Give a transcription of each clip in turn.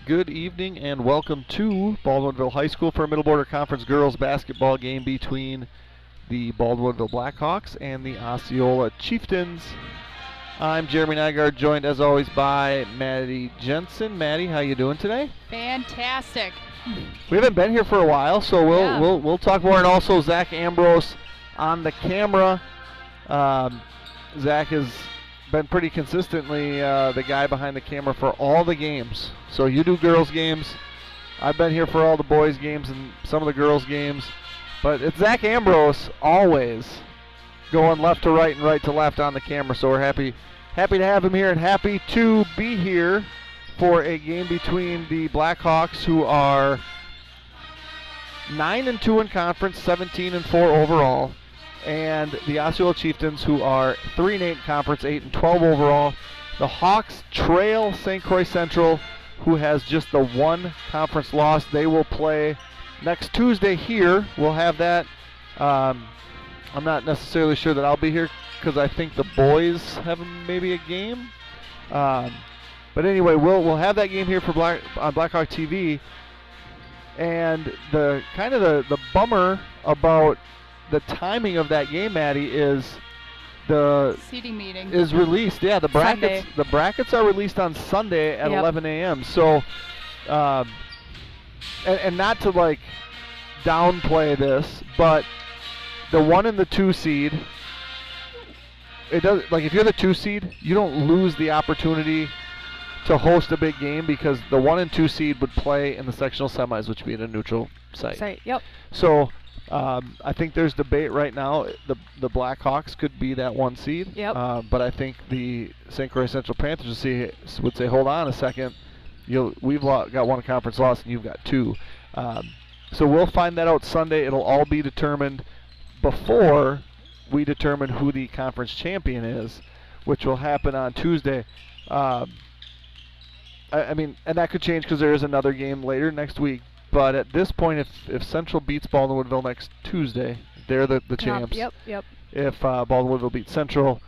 Good evening and welcome to Baldwinville High School for a Middle Border Conference girls basketball game between the Baldwinville Blackhawks and the Osceola Chieftains. I'm Jeremy Nygaard, joined as always by Maddie Jensen. Maddie, how you doing today? Fantastic. We haven't been here for a while, so we'll talk more. And also Zach Ambrose on the camera. Zach has been pretty consistently the guy behind the camera for all the games. So you do girls games. I've been here for all the boys games and some of the girls games. But it's Zach Ambrose always going left to right and right to left on the camera. So we're happy to have him here and happy to be here for a game between the Blackhawks, who are 9-2 in conference, 17-4 overall, and the Osceola Chieftains, who are 3-8 in conference, 8-12 overall. The Hawks trail St. Croix Central, who has just the one conference loss. They will play next Tuesday here. We'll have that. I'm not necessarily sure that I'll be here because I think the boys have maybe a game. But anyway, we'll have that game here for on Blackhawk TV. And the bummer about the timing of that game, Maddie, is the seating meeting is released. Yeah, the brackets Sunday. The brackets are released on Sunday at 11 a.m. So, and not to like downplay this, but the 1 and the 2 seed, it does, like, if you're the 2 seed, you don't lose the opportunity to host a big game because the 1 and 2 seed would play in the sectional semis, which would be in a neutral site. Yep. So I think there's debate right now. The Blackhawks could be that 1 seed. Yep. But I think the St. Croix Central Panthers would say, hold on a second. We've got one conference loss and you've got 2. So we'll find that out Sunday. It'll all be determined before we determine who the conference champion is, which will happen on Tuesday. I mean, and that could change because there is another game later next week. But at this point, if Central beats Baldwinville next Tuesday, they're the champs. Yep. If Baldwinville beats Central,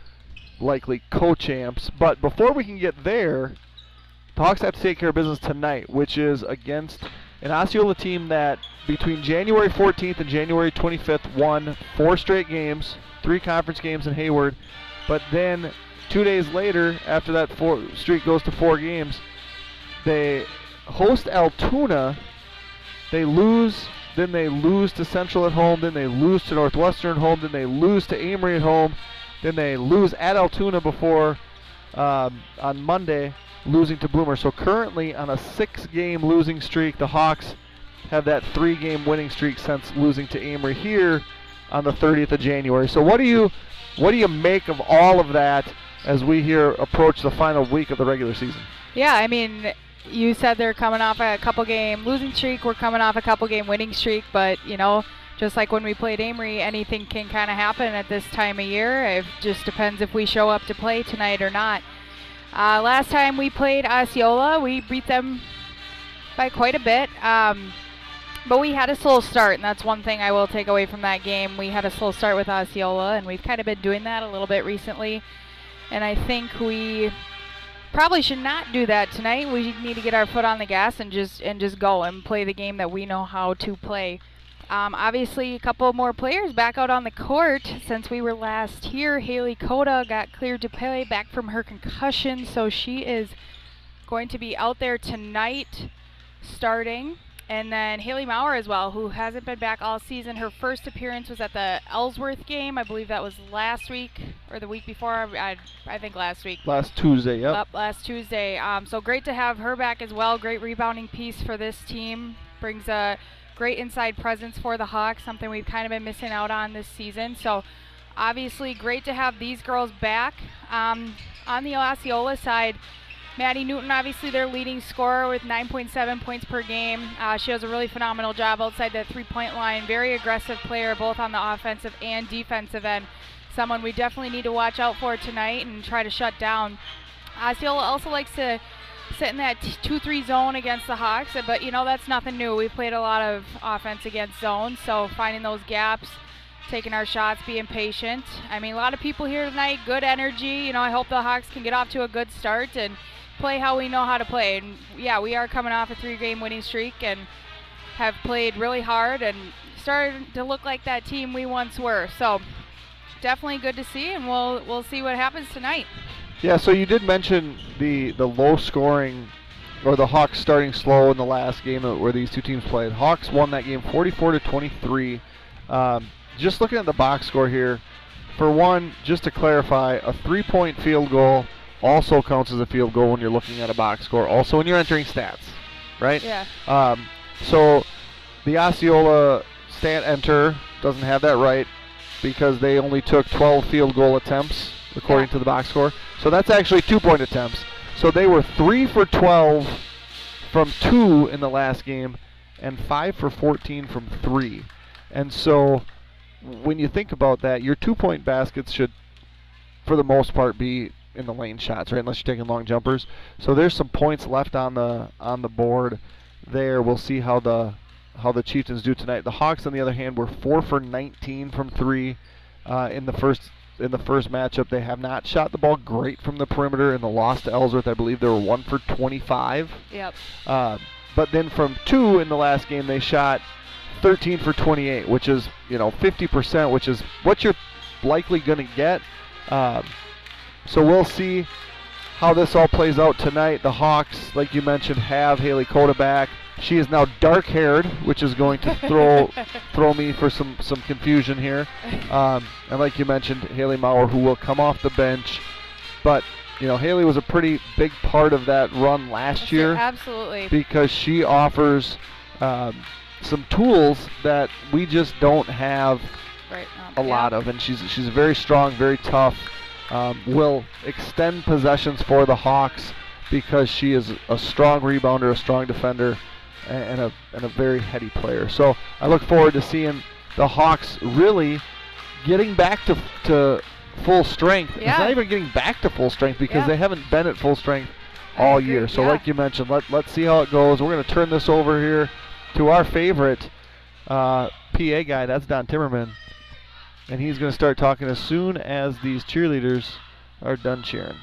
likely co-champs. But before we can get there, the Hawks have to take care of business tonight, which is against an Osceola team that between January 14th and January 25th won 4 straight games, 3 conference games in Hayward. But then 2 days later, after that streak goes to 4 games, they host Altoona. They lose, then they lose to Central at home, then they lose to Northwestern at home, then they lose to Amory at home, then they lose at Altoona before on Monday, losing to Bloomer. So currently on a 6-game losing streak, the Hawks have that 3-game winning streak since losing to Amory here on the 30th of January. So what do you make of all of that as we here approach the final week of the regular season? Yeah, I mean, you said they're coming off a couple-game losing streak. We're coming off a couple-game winning streak. But, just like when we played Amory, anything can kind of happen at this time of year. It just depends if we show up to play tonight or not. Last time we played Osceola, we beat them by quite a bit. But we had a slow start, and that's one thing I will take away from that game. We had a slow start with Osceola, and we've kind of been doing that a little bit recently. And I think we probably should not do that tonight. We need to get our foot on the gas and just go and play the game that we know how to play. Obviously, a couple more players back out on the court since we were last here. Haley Coda got cleared to play back from her concussion, so she is going to be out there tonight starting. And then Haley Maurer as well, who hasn't been back all season. Her first appearance was at the Ellsworth game. I believe that was last week or the week before. I think last week. Last Tuesday, yep. Last Tuesday. So great to have her back as well. Great rebounding piece for this team. Brings a great inside presence for the Hawks, something we've kind of been missing out on this season. So obviously great to have these girls back. On the Osceola side, Maddie Newton, obviously their leading scorer with 9.7 points per game. She does a really phenomenal job outside the 3-point line. Very aggressive player, both on the offensive and defensive end. Someone we definitely need to watch out for tonight and try to shut down. Osceola also likes to sit in that 2-3 zone against the Hawks, but that's nothing new. We played a lot of offense against zones, so finding those gaps, taking our shots, being patient. I mean, a lot of people here tonight, good energy. I hope the Hawks can get off to a good start and play how we know how to play. And yeah, we are coming off a 3-game winning streak and have played really hard and started to look like that team we once were. So definitely good to see, and we'll see what happens tonight. Yeah, so you did mention the low scoring, or the Hawks starting slow in the last game where these two teams played. Hawks won that game 44-23. Just looking at the box score here, for one, just to clarify, a 3-point field goal also counts as a field goal when you're looking at a box score, also when you're entering stats, right? Yeah. So the Osceola stat enter doesn't have that right because they only took 12 field goal attempts according to the box score. So that's actually 2-point attempts. So they were 3 for 12 from 2 in the last game and 5 for 14 from 3. And so when you think about that, your 2-point baskets should, for the most part, be in the lane shots, right? Unless you're taking long jumpers. So there's some points left on the board there. We'll see how the Chieftains do tonight. The Hawks, on the other hand, were 4 for 19 from 3 in the first matchup. They have not shot the ball great from the perimeter. In the loss to Ellsworth, I believe they were 1 for 25. Yep. But then from 2 in the last game, they shot 13 for 28, which is 50%, which is what you're likely going to get. So we'll see how this all plays out tonight. The Hawks, like you mentioned, have Haley Cota back. She is now dark-haired, which is going to throw me for some confusion here. And like you mentioned, Haley Maurer, who will come off the bench. But, Haley was a pretty big part of that run last year. Absolutely. Because she offers some tools that we just don't have a lot of. And she's very strong, very tough. Will extend possessions for the Hawks because she is a strong rebounder, a strong defender, and a very heady player. So I look forward to seeing the Hawks really getting back to full strength. Yeah. It's not even getting back to full strength because they haven't been at full strength all year. So like you mentioned, let's see how it goes. We're going to turn this over here to our favorite PA guy. That's Don Timmerman. And he's going to start talking as soon as these cheerleaders are done cheering.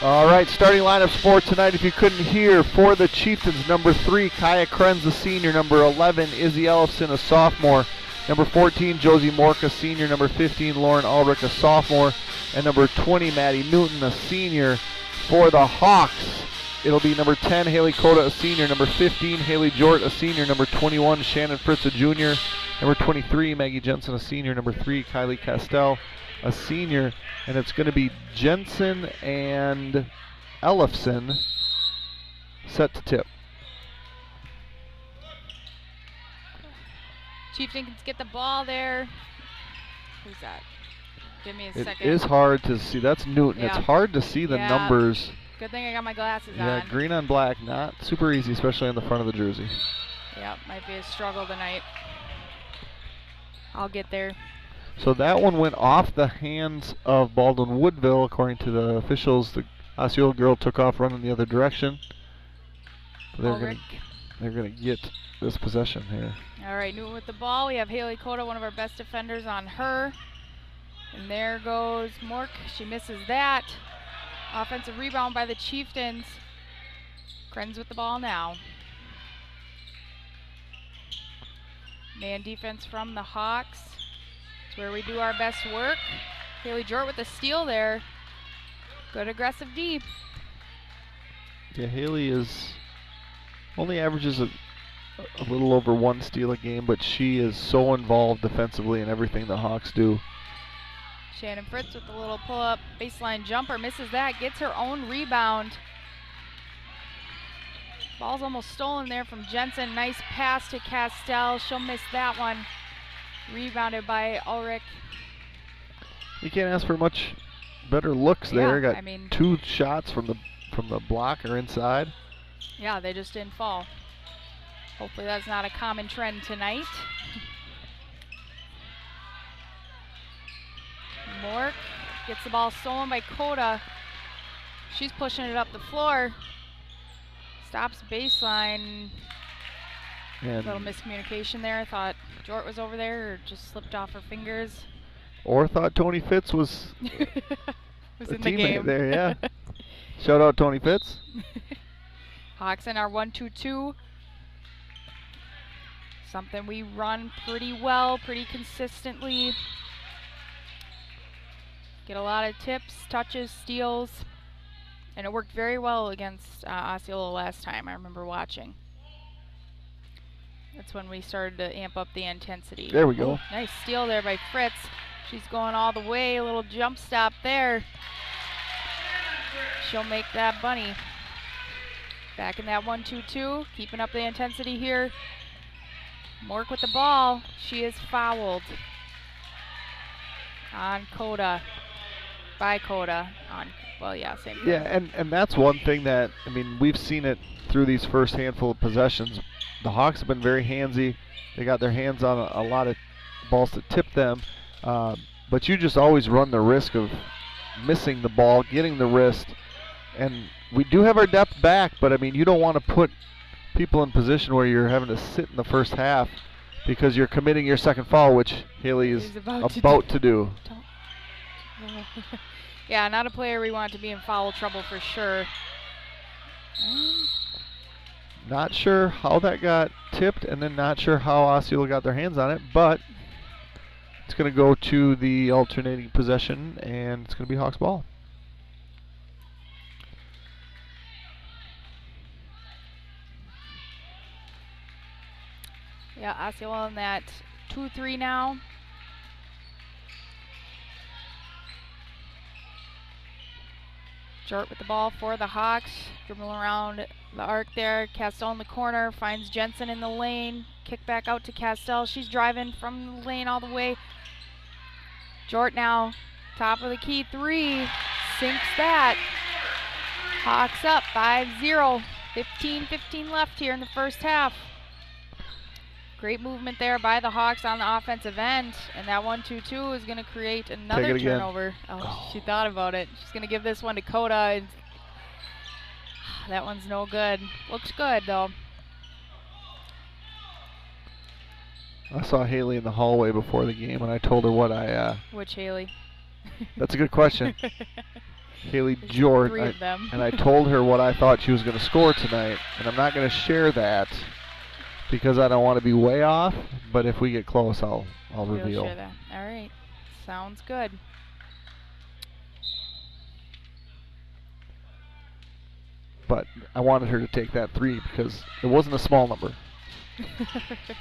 All right, starting lineups for tonight, if you couldn't hear, for the Chieftains, number 3, Kaya Krenz, a senior. Number 11, Izzy Ellefson, a sophomore. Number 14, Josie Mork, a senior. Number 15, Lauren Ulrich, a sophomore. And number 20, Maddie Newton, a senior. For the Hawks, it'll be number 10, Haley Cota, a senior. Number 15, Haley Jort, a senior. Number 21, Shannon Fritz, a junior. Number 23, Maggie Jensen, a senior. Number 3, Kylie Castell, a senior. And it's going to be Jensen and Ellefson set to tip. Chieftains get the ball there. Who's that? Give me a second. It is hard to see. That's Newton. Yeah. It's hard to see the numbers. Good thing I got my glasses on. Yeah, green on black, not super easy, especially on the front of the jersey. Yeah, might be a struggle tonight. I'll get there. So that one went off the hands of Baldwin Woodville, according to the officials. The Osceola girl took off running the other direction. They're going to get this possession here. All right, Newton with the ball. We have Haley Cota, one of our best defenders, on her. And there goes Mork. She misses that. Offensive rebound by the Chieftains. Krenz with the ball now. Man defense from the Hawks. It's where we do our best work. Haley Jort with the steal there. Good aggressive deep. Yeah, Haley only averages a little over 1 steal a game, but she is so involved defensively in everything the Hawks do. Shannon Fritz with the little pull-up baseline jumper, misses that, gets her own rebound. Ball's almost stolen there from Jensen. Nice pass to Castell. She'll miss that one. Rebounded by Ulrich. You can't ask for much better looks there. Got 2 shots from the block or inside. Yeah, they just didn't fall. Hopefully that's not a common trend tonight. Mork gets the ball stolen by Cota. She's pushing it up the floor. Stops baseline. And little miscommunication there. I thought Jort was over there, or just slipped off her fingers. Or thought Tony Fitz was in the game there, yeah. Shout out Tony Fitz. Hawks in our 1-2-2. Something we run pretty well, pretty consistently. Get a lot of tips, touches, steals. And it worked very well against Osceola last time, I remember watching. That's when we started to amp up the intensity. There we go. Nice steal there by Fritz. She's going all the way, a little jump stop there. She'll make that bunny. Back in that 1-2-2, keeping up the intensity here. Mork with the ball. She is fouled on Cota. By Cota. Well, yeah, same thing. Yeah, and that's one thing that, I mean, we've seen it through these first handful of possessions. The Hawks have been very handsy. They got their hands on a lot of balls to tip them. But you just always run the risk of missing the ball, getting the wrist. And we do have our depth back, but I mean, you don't want to put people in position where you're having to sit in the first half because you're committing your second foul, which Haley is about to do. Yeah, not a player we want to be in foul trouble for sure. Not sure how that got tipped, and then not sure how Osceola got their hands on it, but it's going to go to the alternating possession, and it's going to be Hawks ball. Yeah, Osceola in that 2-3 now. Jort with the ball for the Hawks. Dribbling around the arc there. Castell in the corner. Finds Jensen in the lane. Kick back out to Castell. She's driving from the lane all the way. Jort now. Top of the key 3. Sinks that. Hawks up 5-0. 15 left here in the first half. Great movement there by the Hawks on the offensive end. And that 1-2-2 is going to create another turnover. Oh, she thought about it. She's going to give this one to Cota. And that one's no good. Looks good, though. I saw Haley in the hallway before the game, and I told her what I... Which Haley? That's a good question. Haley Jort. 3 of them. And I told her what I thought she was going to score tonight, and I'm not going to share that because I don't want to be way off, but if we get close, I'll reveal. You'll share that. All right. Sounds good. But I wanted her to take that 3 because it wasn't a small number.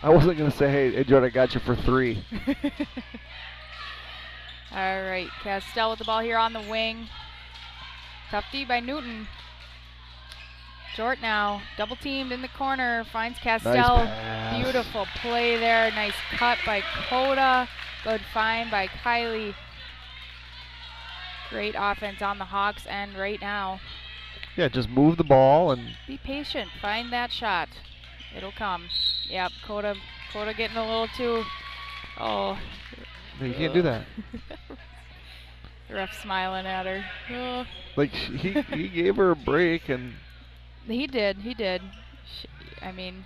I wasn't going to say, hey, Jordan, I got you for 3. All right, Castell with the ball here on the wing. Tough D by Newton. Jort now, double teamed in the corner, finds Castell. Nice Beautiful play there. Nice cut by Coda. Good find by Kylie. Great offense on the Hawks end right now. Yeah, just move the ball and be patient. Find that shot. It'll come. Yep, Coda getting a little too. Oh. No, you can't do that. The ref smiling at her. Oh. Like he gave her a break, and he did. I mean,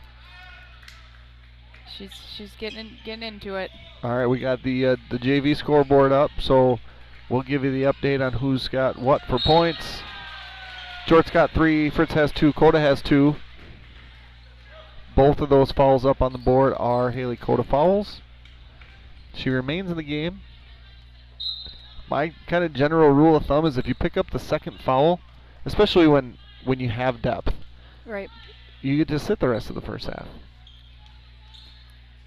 she's getting into it. All right, we got the JV scoreboard up, so we'll give you the update on who's got what for points. Jort's got 3, Fritz has 2, Coda has 2. Both of those fouls up on the board are Haley Coda fouls. She remains in the game. My kind of general rule of thumb is if you pick up the second foul, especially when you have depth, right, you get to sit the rest of the first half.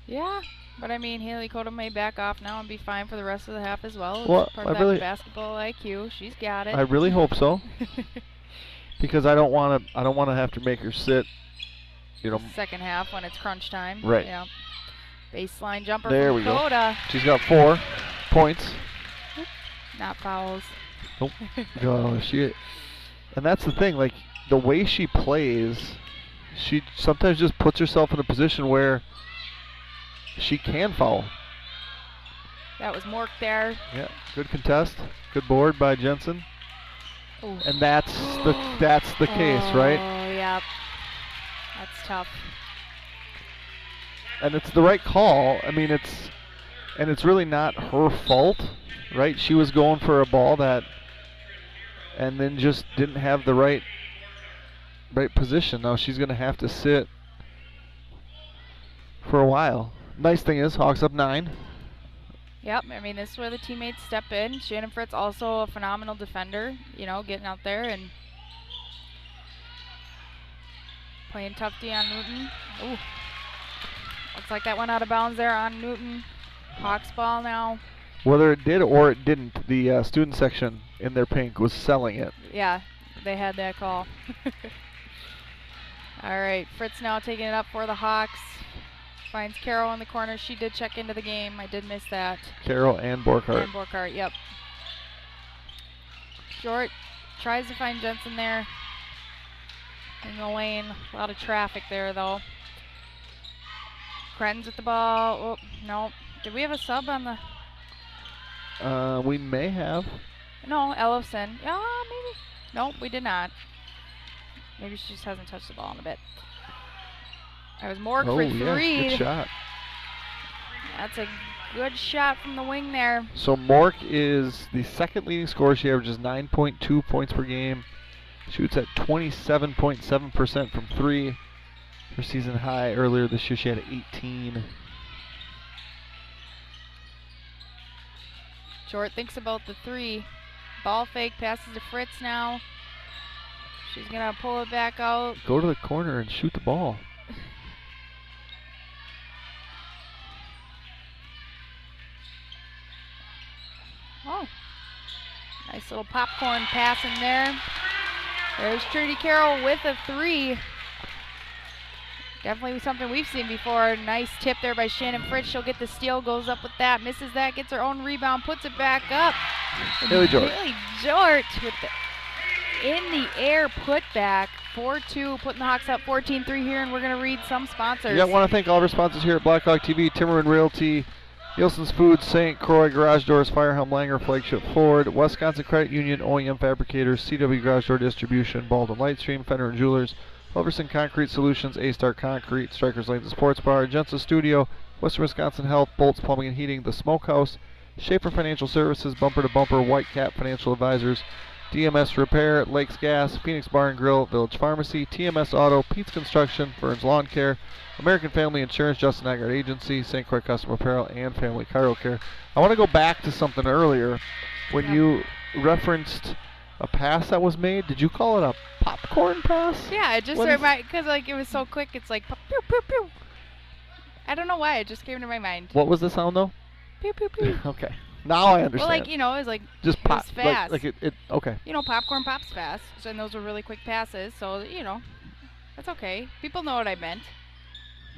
Yeah, but I mean, Haley Coda may back off now and be fine for the rest of the half as well. Well, part of that basketball IQ. She's got it. I really hope so. Because I don't want to have to make her sit, you know. Second half when it's crunch time. Right. Yeah. Baseline jumper there from we Coda. Go. She's got 4 points. Not fouls. Nope. And that's the thing, like the way she plays, she sometimes just puts herself in a position where she can foul. That was Mork there. Yeah, good contest. Good board by Jensen. Ooh. And that's the case, right? Oh, yeah. That's tough. And it's the right call. I mean, it's really not her fault, right? She was going for a ball and then just didn't have the right position. Now she's going to have to sit for a while. Nice thing is, Hawks up 9. Yep, I mean, this is where the teammates step in. Shannon Fritz also a phenomenal defender, you know, getting out there and playing tough D on Newton. Ooh. Looks like that went out of bounds there on Newton. Hawks ball now. Whether it did or it didn't, the student section in their pink was selling it. Yeah, they had that call. All right, Fritz now taking it up for the Hawks. Finds Carroll in the corner. She did check into the game. I did miss that. Carroll and Borkhardt. And Borkhardt, yep. Jort tries to find Jensen there in the lane. A lot of traffic there, though. Krenz with the ball. Oh, no. Did we have a sub on the... We may have. No, Ellison. Yeah, maybe. Nope, we did not. Maybe she just hasn't touched the ball in a bit. That was Mork for 3. Yeah, good shot. That's a good shot from the wing there. So Mork is the second leading scorer. She averages 9.2 points per game. Shoots at 27.7% from 3. Her season high earlier this year, she had 18. Jort thinks about the 3. Ball fake, passes to Fritz now. She's going to pull it back out. Go to the corner and shoot the ball. Oh, nice little popcorn pass in there. There's Trudy Carroll with a 3. Definitely something we've seen before. Nice tip there by Shannon Fritz. She'll get the steal, goes up with that, misses that, gets her own rebound, puts it back up. Haley Jort. Haley Jort with the in the air putback. 4-2, putting the Hawks up 14-3 here, and we're going to read some sponsors. Yeah, I want to thank all of our sponsors here at Blackhawk TV, Timmerman Realty, Nielsen's Foods, St. Croix Garage Doors, Firehelm Langer Flagship Ford, Wisconsin Credit Union, OEM Fabricators, CW Garage Door Distribution, Baldwin Lightstream, Fender and Jewelers, Overson Concrete Solutions, A-Star Concrete, Strikers Lanes and Sports Bar, Jensen Studio, Western Wisconsin Health, Bolts Plumbing and Heating, The Smokehouse, Schaefer Financial Services, Bumper to Bumper, White Cap Financial Advisors, DMS Repair, Lakes Gas, Phoenix Bar and Grill, Village Pharmacy, TMS Auto, Pete's Construction, Burns Lawn Care, American Family Insurance, Justin Aggard Agency, St. Croix Custom Apparel, and Family Chiro Care. I want to go back to something earlier when you referenced a pass that was made. Did you call it a popcorn pass? Yeah, it just because like it was so quick. It's like pew pew pew. I don't know why it just came to my mind. What was the sound though? Pew pew pew. Okay, now I understand. Well, like it was like just pop, it was fast. Like it. Okay. Popcorn pops fast, and those were really quick passes. So that's okay. People know what I meant.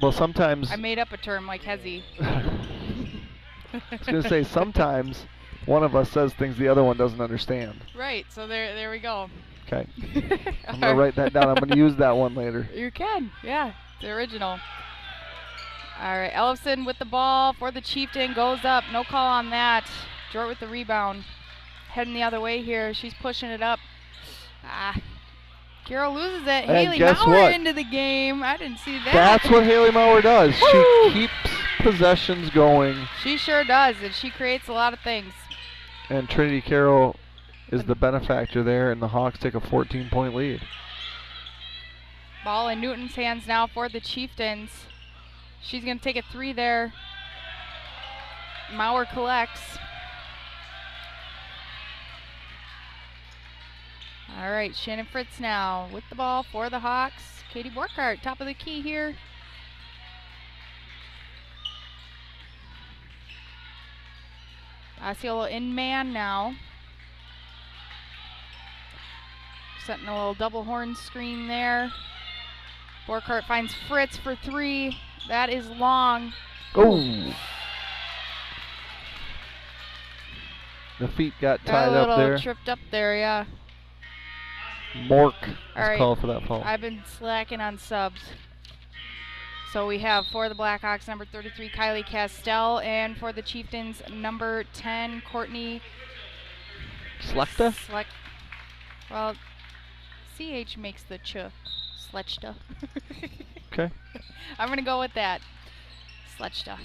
Well, sometimes I made up a term like hezzy. I was gonna say sometimes one of us says things the other one doesn't understand. Right. So there we go. Okay. I'm gonna write that down. I'm gonna use that one later. You can. Yeah. It's the original. All right. Ellefson with the ball for the Chieftain. Goes up. No call on that. Jort with the rebound. Heading the other way here. She's pushing it up. Carol loses it. And Haley guess Maurer what? into the game. I didn't see that. That's what Haley Maurer does. Woo! She keeps possessions going. She sure does, and she creates a lot of things. And Trinity Carroll is the benefactor there, and the Hawks take a 14-point lead. Ball in Newton's hands now for the Chieftains. She's going to take a three there. Maurer collects. All right, Shannon Fritz now with the ball for the Hawks. Katie Borkhardt, top of the key here. Osceola in man now. Setting a little double horn screen there. Borkhardt finds Fritz for three. That is long. Oh! The feet got tied up there. Got a little tripped up there, yeah. Mork All is right. called for that foul. I've been slacking on subs. So we have for the Blackhawks number 33, Kylie Castell, and for the Chieftains number 10, Courtney Slechta? Well, CH makes the ch. Slechta. Okay. I'm going to go with that. Slechta.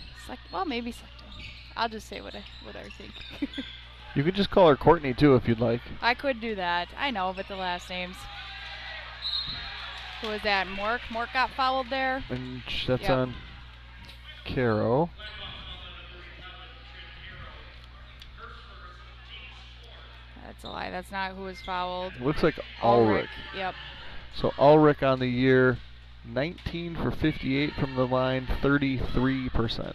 Well, maybe Slechta. I'll just say what I think. You could just call her Courtney too if you'd like. I could do that. I know, but the last names. Who was that? Mork? Mork got fouled there. And that's on Caro. That's a lie. That's not who was fouled. Looks like Ulrich. Yep. So Ulrich on the year, 19 for 58 from the line, 33%.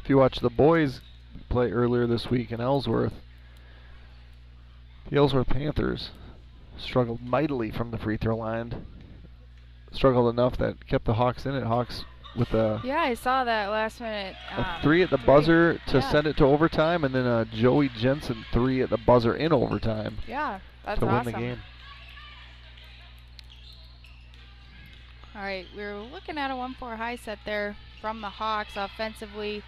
If you watch the boys play earlier this week in Ellsworth, the Ellsworth Panthers struggled mightily from the free throw line. Struggled enough that kept the Hawks in it. Hawks with a I saw that last minute. three at the buzzer to send it to overtime, and then a Joey Jensen three at the buzzer in overtime. Yeah, that's to awesome. win the game. All right, we're looking at a 1-4 high set there from the Hawks offensively.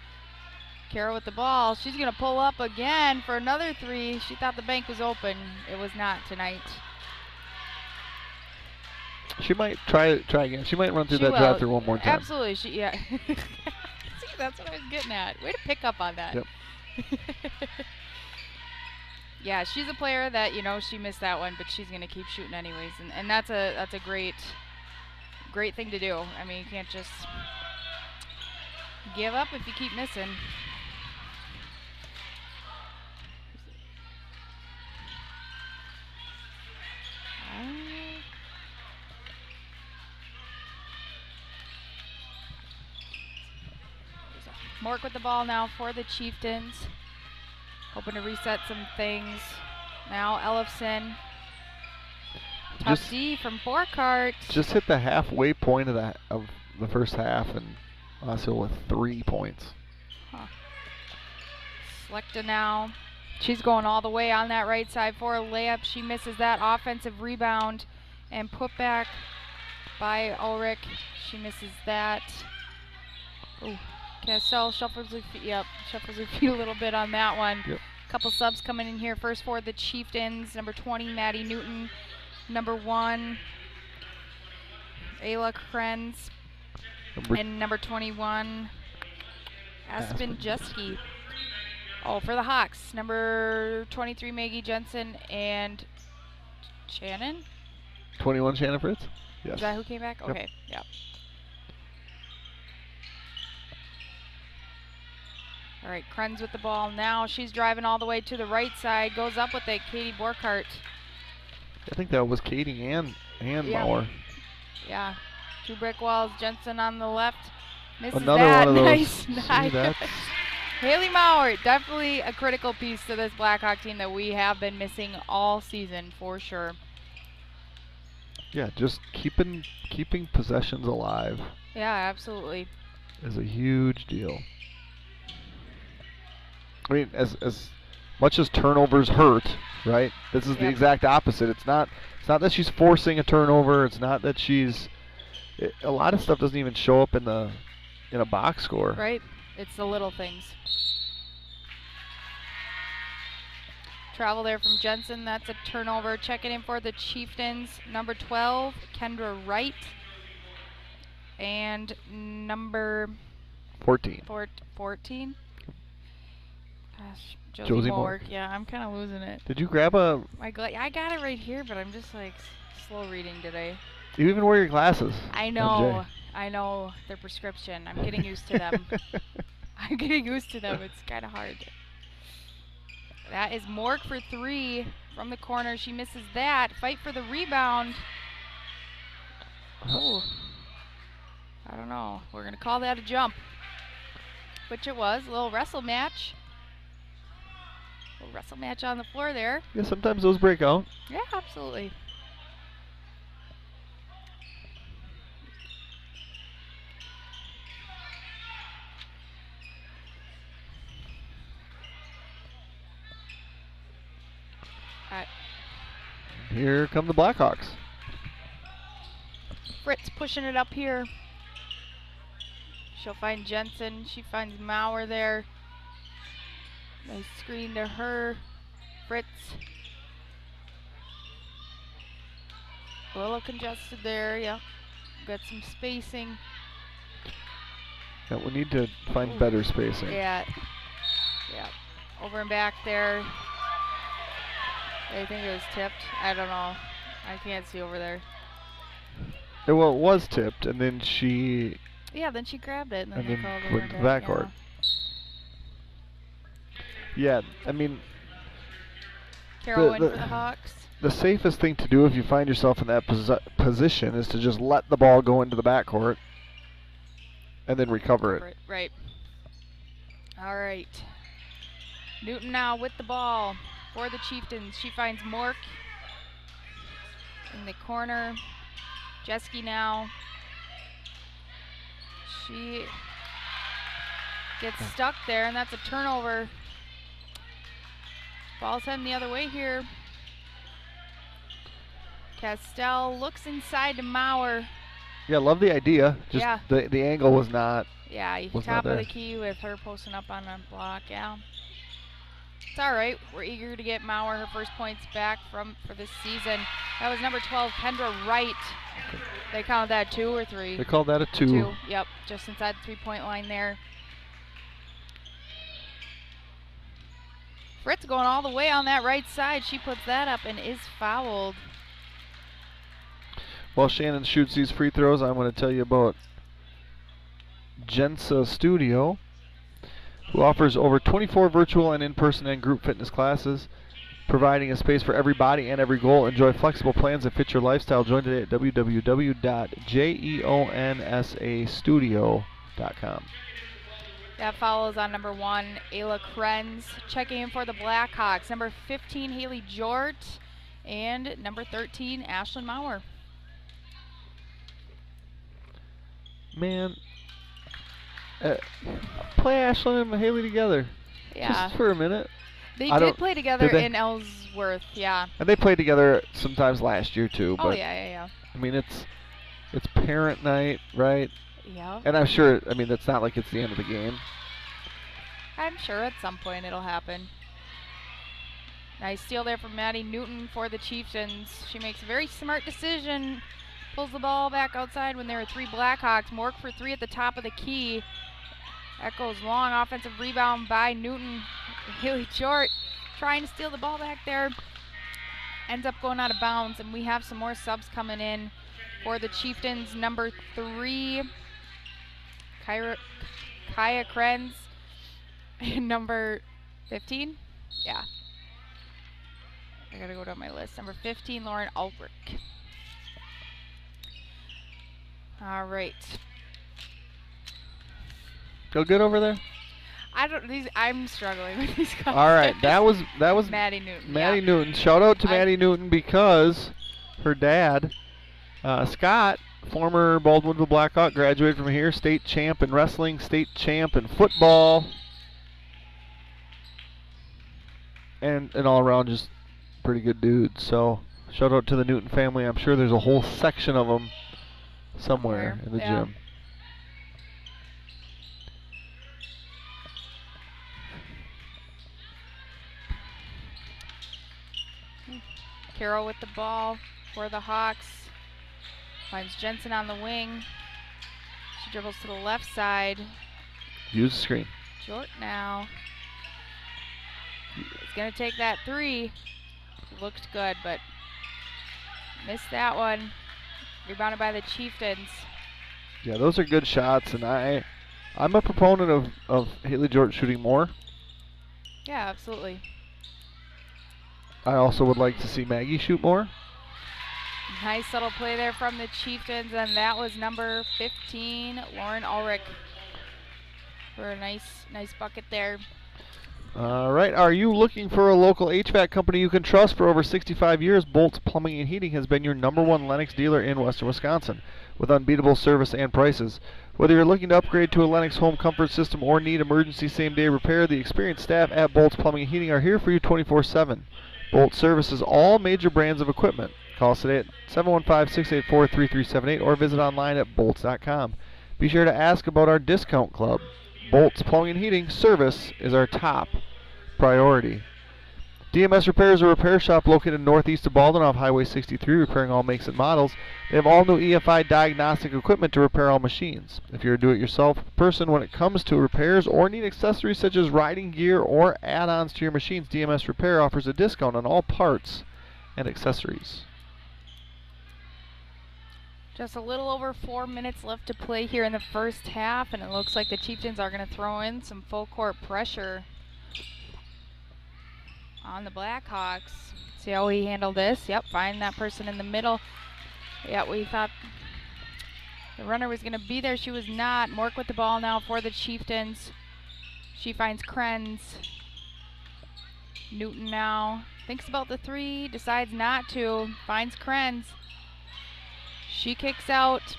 Carol with the ball. She's going to pull up again for another three. She thought the bank was open. It was not tonight. She might try again. She might run through that drive-through one more time. Absolutely. See, that's what I was getting at. Way to pick up on that. Yep. Yeah, she's a player that, she missed that one, but she's going to keep shooting anyways. And that's a great thing to do. I mean, you can't just give up if you keep missing. Mork with the ball now for the Chieftains. Hoping to reset some things. Now Ellefson. Tough D from Borkhardt. Just hit the halfway point of the first half, and Osceola with 3 points. Slechta now. She's going all the way on that right side for a layup. She misses that offensive rebound and put back by Ulrich. She misses that. Ooh. Castell shuffles her feet. Yep, shuffles her feet a little bit on that one. Yep. Couple subs coming in here. First for the Chieftains, number 20, Maddie Newton. Number 1, Ayla Krenz. And number 21, Jeski. Oh, for the Hawks, number 23 Maggie Jensen and Shannon. 21 Shannon Fritz. Yes. Is that who came back? Yep. Okay. Yep. All right, Krenz with the ball now. She's driving all the way to the right side. Goes up with it, Katie Borkhardt. I think that was Katie and Mauer. Yeah. 2 brick walls. Jensen on the left. Misses Another that. one of those. Nice. See, that's Haley Mauer, definitely a critical piece to this Blackhawk team that we have been missing all season for sure. Yeah, just keeping possessions alive. Yeah, absolutely. Is a huge deal. I mean, as much as turnovers hurt, right? This is the exact opposite. It's not that she's forcing a turnover. It's not that a lot of stuff doesn't even show up in a box score. Right. It's the little things. Travel there from Jensen. That's a turnover. Checking in for the Chieftains. Number 12, Kendra Wright. And number 14. 14. Gosh, Josie Moore. Yeah, I'm kind of losing it. Did you grab a... I got it right here, but I'm just like slow reading today. You even wear your glasses. I know. I know. They're prescription. I'm getting used to them. I'm getting used to them. It's kind of hard. That is Mork for 3 from the corner. She misses that. Fight for the rebound. Oh. I don't know. We're going to call that a jump. Which it was. A little wrestle match. A little wrestle match on the floor there. Yeah, sometimes those break out. Yeah, absolutely. Here come the Blackhawks. Fritz pushing it up here. She'll find Jensen. She finds Mauer there. Nice screen to her. Fritz. A little congested there, yeah. Got some spacing. Yeah, we need to find better spacing. Yeah. Yeah. Over and back there. I think it was tipped. I don't know. I can't see over there. Well, it was tipped, and then she... Yeah, then she grabbed it, and then and they called then over went to the backcourt. Yeah, I mean... Carroll for the Hawks. The safest thing to do if you find yourself in that position is to just let the ball go into the backcourt and then recover it. Right. All right. Newton now with the ball for the Chieftains. She finds Mork in the corner. Jeski now. She gets stuck there, and that's a turnover. Ball's heading the other way here. Castell looks inside to Mauer. Yeah, love the idea. Just the angle was not. Yeah, top of the key with her posting up on a block. Yeah, it's all right. We're eager to get Mauer her first points back for this season. That was number 12, Kendra Wright. They counted that 2 or 3. They called that a 2. 2. Yep, just inside the 3-point line there. Fritz going all the way on that right side. She puts that up and is fouled. While Shannon shoots these free throws, I'm going to tell you about Jensa Studio, who offers over 24 virtual and in-person and group fitness classes, providing a space for every body and every goal. Enjoy flexible plans that fit your lifestyle. Join today at www.jeonsastudio.com. That follows on number 1, Ayla Krenz. Checking in for the Blackhawks, number 15, Haley Jort, and number 13, Ashlyn Mauer. Man, play Ashlyn and Haley together. Yeah. Just for a minute. They did play together in Ellsworth, yeah. And they played together sometimes last year too. Oh, but yeah. I mean, it's parent night, right? Yeah. And I'm sure, I mean, it's not like it's the end of the game. I'm sure at some point it'll happen. Nice steal there from Maddie Newton for the Chieftains. She makes a very smart decision. Pulls the ball back outside when there are 3 Blackhawks. Mork for 3 at the top of the key. That goes long. Offensive rebound by Newton. Haley Jort trying to steal the ball back there. Ends up going out of bounds, and we have some more subs coming in for the Chieftains. Number 3, Kaya Krenz. And number 15? Yeah. I gotta go down my list. Number 15, Lauren Ulrich. All right. Go good over there? I'm struggling with these guys. All right, that was Maddie Newton. Maddie Newton. Shout out to Maddie Newton because her dad, Scott, former Baldwinville Blackhawk, graduated from here, state champ in wrestling, state champ in football, and all around just pretty good dude. So shout out to the Newton family. I'm sure there's a whole section of them somewhere in the gym. Carroll with the ball for the Hawks. Finds Jensen on the wing. She dribbles to the left side. Use the screen. Short now. He's going to take that 3. Looked good, but missed that one. Rebounded by the Chieftains. Yeah, those are good shots, and I'm a proponent of Haley Jort shooting more. Yeah, absolutely. I also would like to see Maggie shoot more. Nice little play there from the Chieftains, and that was number 15, Lauren Ulrich, for a nice bucket there. All right, are you looking for a local HVAC company you can trust? For over 65 years, Bolt's Plumbing and Heating has been your #1 Lennox dealer in western Wisconsin, with unbeatable service and prices. Whether you're looking to upgrade to a Lennox home comfort system or need emergency same-day repair, the experienced staff at Bolt's Plumbing and Heating are here for you 24/7. Bolt services all major brands of equipment. Call us today at 715-684-3378 or visit online at bolts.com. Be sure to ask about our discount club. Bolt's Plumbing and Heating service is our top priority. DMS Repair is a repair shop located northeast of Baldwin off Highway 63, repairing all makes and models. They have all new EFI diagnostic equipment to repair all machines. If you're a do-it-yourself person when it comes to repairs or need accessories such as riding gear or add-ons to your machines, DMS Repair offers a discount on all parts and accessories. Just a little over 4 minutes left to play here in the first half, and it looks like the Chieftains are going to throw in some full court pressure on the Blackhawks. See how we handle this. Yep, find that person in the middle. Yeah, we thought the runner was going to be there. She was not. Mork with the ball now for the Chieftains. She finds Krenz. Newton now thinks about the 3, decides not to. Finds Krenz. She kicks out.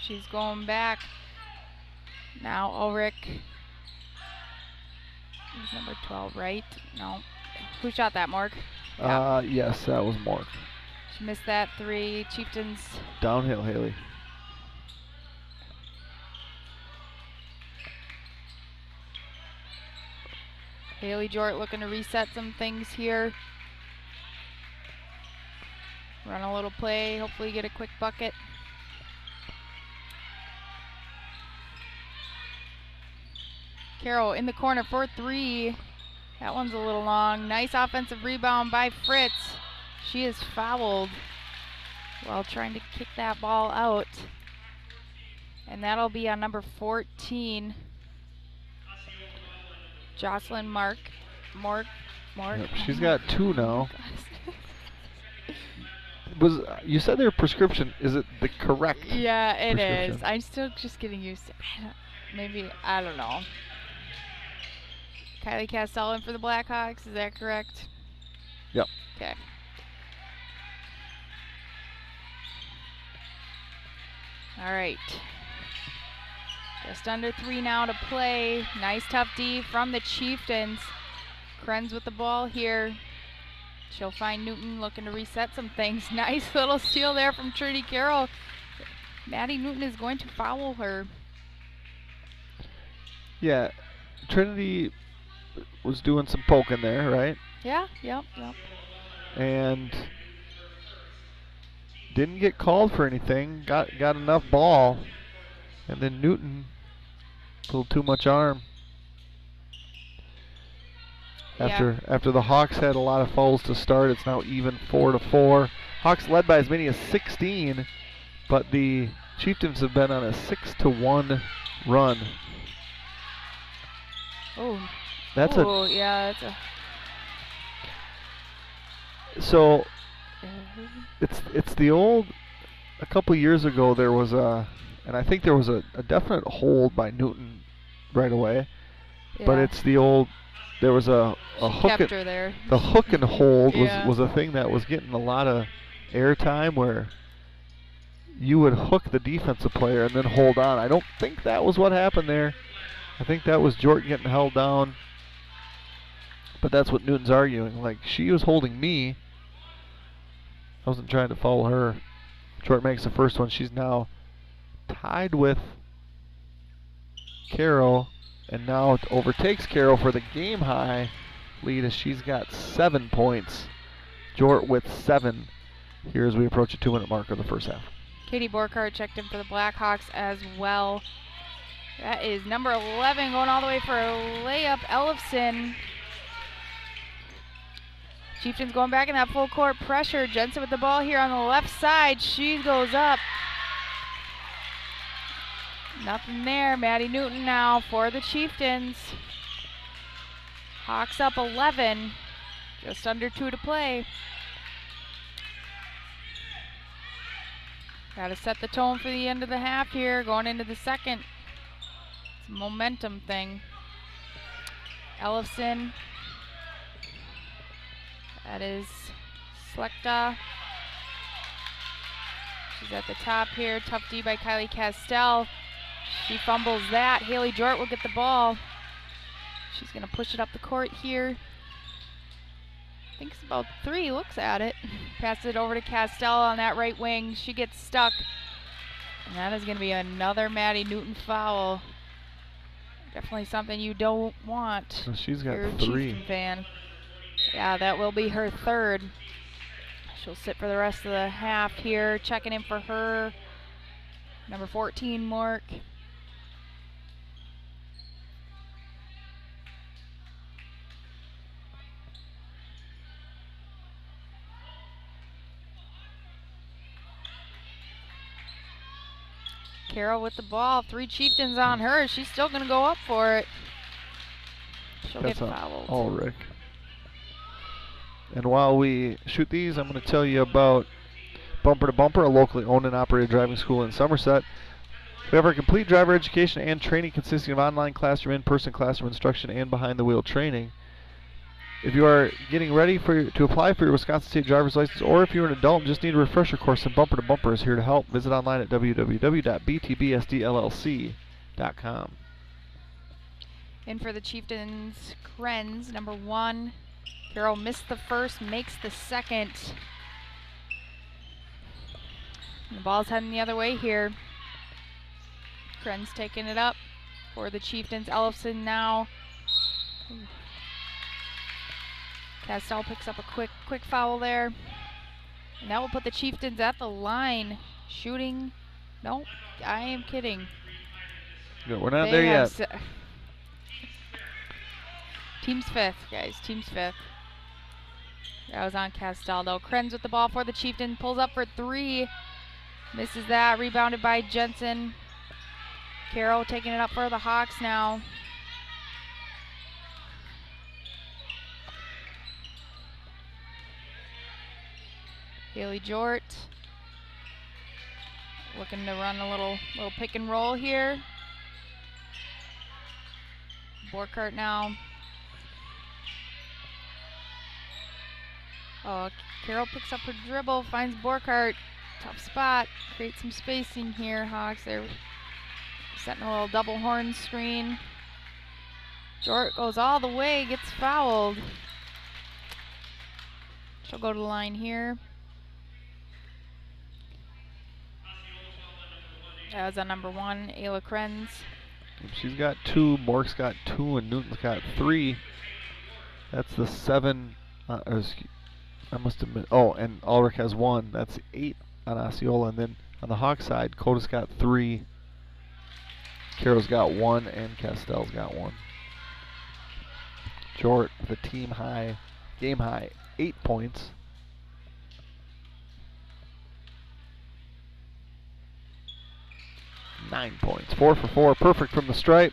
She's going back. Now Ulrich. He's number 12, right? No. Who shot that, Mork? Yeah. Yes, that was Mork. She missed that 3. Chieftains. Downhill, Haley. Haley Jort looking to reset some things here. Run a little play, hopefully get a quick bucket. Carroll in the corner for 3. That one's a little long. Nice offensive rebound by Fritz. She is fouled while trying to kick that ball out. And that'll be on number 14. Jocelyn Mork. Yep, she's got 2 now. You said their prescription? Is it the correct? Yeah, it is. I'm still just getting used to it. I don't know. Kylie Castellan for the Blackhawks, is that correct? Yep. Okay. All right. Just under 3 now to play. Nice tough D from the Chieftains. Krenz with the ball here. She'll find Newton looking to reset some things. Nice little steal there from Trinity Carroll. Maddie Newton is going to foul her. Yeah, Trinity was doing some poking there, right? Yeah, yep. And didn't get called for anything. Got enough ball. And then Newton, a little too much arm. After the Hawks had a lot of fouls to start, it's now even 4-4. Hawks led by as many as 16, but the Chieftains have been on a 6-1 run. Oh, that's so it's the old. A couple years ago there was and I think there was a definite hold by Newton right away, but it's the old. There was a hook. The hook and hold was a thing that was getting a lot of airtime, where you would hook the defensive player and then hold on. I don't think that was what happened there. I think that was Jordan getting held down. But that's what Newton's arguing. Like, she was holding me. I wasn't trying to foul her. Jordan makes the first one. She's now tied with Carroll, and now it overtakes Carroll for the game high lead as she's got 7 points. Jort with 7 here as we approach a 2-minute mark of the first half. Katie Borkhardt checked in for the Blackhawks as well. That is number 11 going all the way for a layup. Ellefson. Chieftains going back in that full court pressure. Jensen with the ball here on the left side. She goes up. Nothing there. Maddie Newton now for the Chieftains. Hawks up 11. Just under 2 to play. Got to set the tone for the end of the half here, going into the second. It's a momentum thing. Ellefson. That is Slekta. She's at the top here. Tough D by Kylie Castell. She fumbles that. Haley Jort will get the ball. She's going to push it up the court here. Thinks about 3, looks at it. Passes it over to Castell on that right wing. She gets stuck. And that is going to be another Maddie Newton foul. Definitely something you don't want. So she's got You're 3. A Chieftain fan. Yeah, that will be her 3rd. She'll sit for the rest of the half here. Checking in for her. Number 14, Mork. Carroll with the ball. 3 Chieftains on her. She's still going to go up for it. She'll get fouled. All Rick. And while we shoot these, I'm going to tell you about Bumper to Bumper, a locally owned and operated driving school in Somerset. We have our complete driver education and training consisting of online classroom, in-person classroom instruction, and behind-the-wheel training. If you are getting ready to apply for your Wisconsin State driver's license, or if you're an adult and just need a refresher course, then Bumper to Bumper is here to help. Visit online at www.btbsdllc.com. In for the Chieftains, Krenz, number 1. Carroll missed the first, makes the second. And the ball's heading the other way here. Krenz taking it up for the Chieftains. Ellefson now. Castell picks up a quick foul there. And that will put the Chieftains at the line. Shooting. Nope, I am kidding. No, we're not there yet. Team's 5th, guys. Team's 5th. That was on Castell, though. Krenz with the ball for the Chieftains. Pulls up for 3. Misses that. Rebounded by Jensen. Carroll taking it up for the Hawks now. Haley Jort looking to run a little pick and roll here. Borkhardt now. Oh, Carroll picks up her dribble, finds Borkhardt. Tough spot. Create some spacing here, Hawks. They're setting a little double horn screen. Jort goes all the way, gets fouled. She'll go to the line here. That was on number 1, Ayla Krenz. She's got 2, Mork's got 2, and Newton's got 3. That's the 7. I must admit. Oh, and Ulrich has 1. That's 8 on Osceola. And then on the Hawk side, Coda's got 3. Carroll's got 1 and Castell's got 1. Short with a game high 8 points. Nine points. 4 for 4. Perfect from the stripe.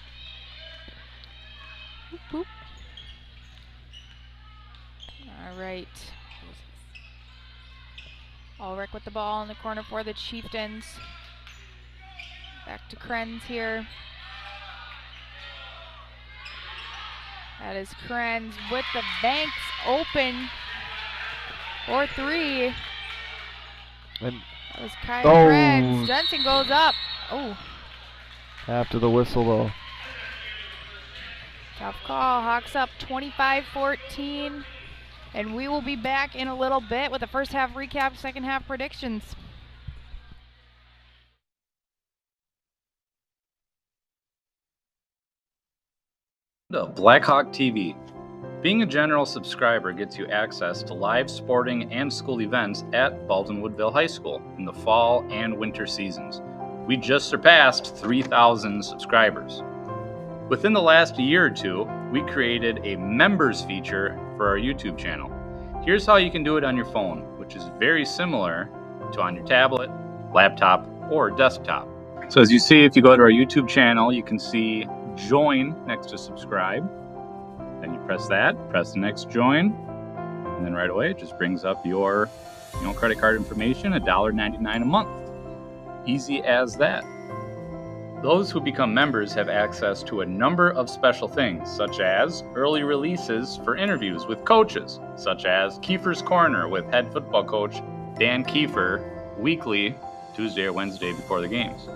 Boop, boop. All right. Ulrich with the ball in the corner for the Chieftains. Back to Krenz here. That is Krenz with the banks open for 3. And that was Kai Krenz. Jensen goes up. Oh. After the whistle, though. Tough call. Hawks up 25-14. And we will be back in a little bit with the first half recap, second half predictions. Blackhawk TV. Being a general subscriber gets you access to live sporting and school events at Baldwin-Woodville High School in the fall and winter seasons. We just surpassed 3,000 subscribers. Within the last year or two, we created a members feature for our YouTube channel. Here's how you can do it on your phone, which is very similar to on your tablet, laptop, or desktop. So as you see, if you go to our YouTube channel, you can see join next to subscribe. Then you press that, press the next join, and then right away it just brings up your credit card information, $1.99 a month. Easy as that. Those who become members have access to a number of special things, such as early releases for interviews with coaches, such as Kiefer's Corner with head football coach Dan Kiefer, weekly, Tuesday or Wednesday before the games.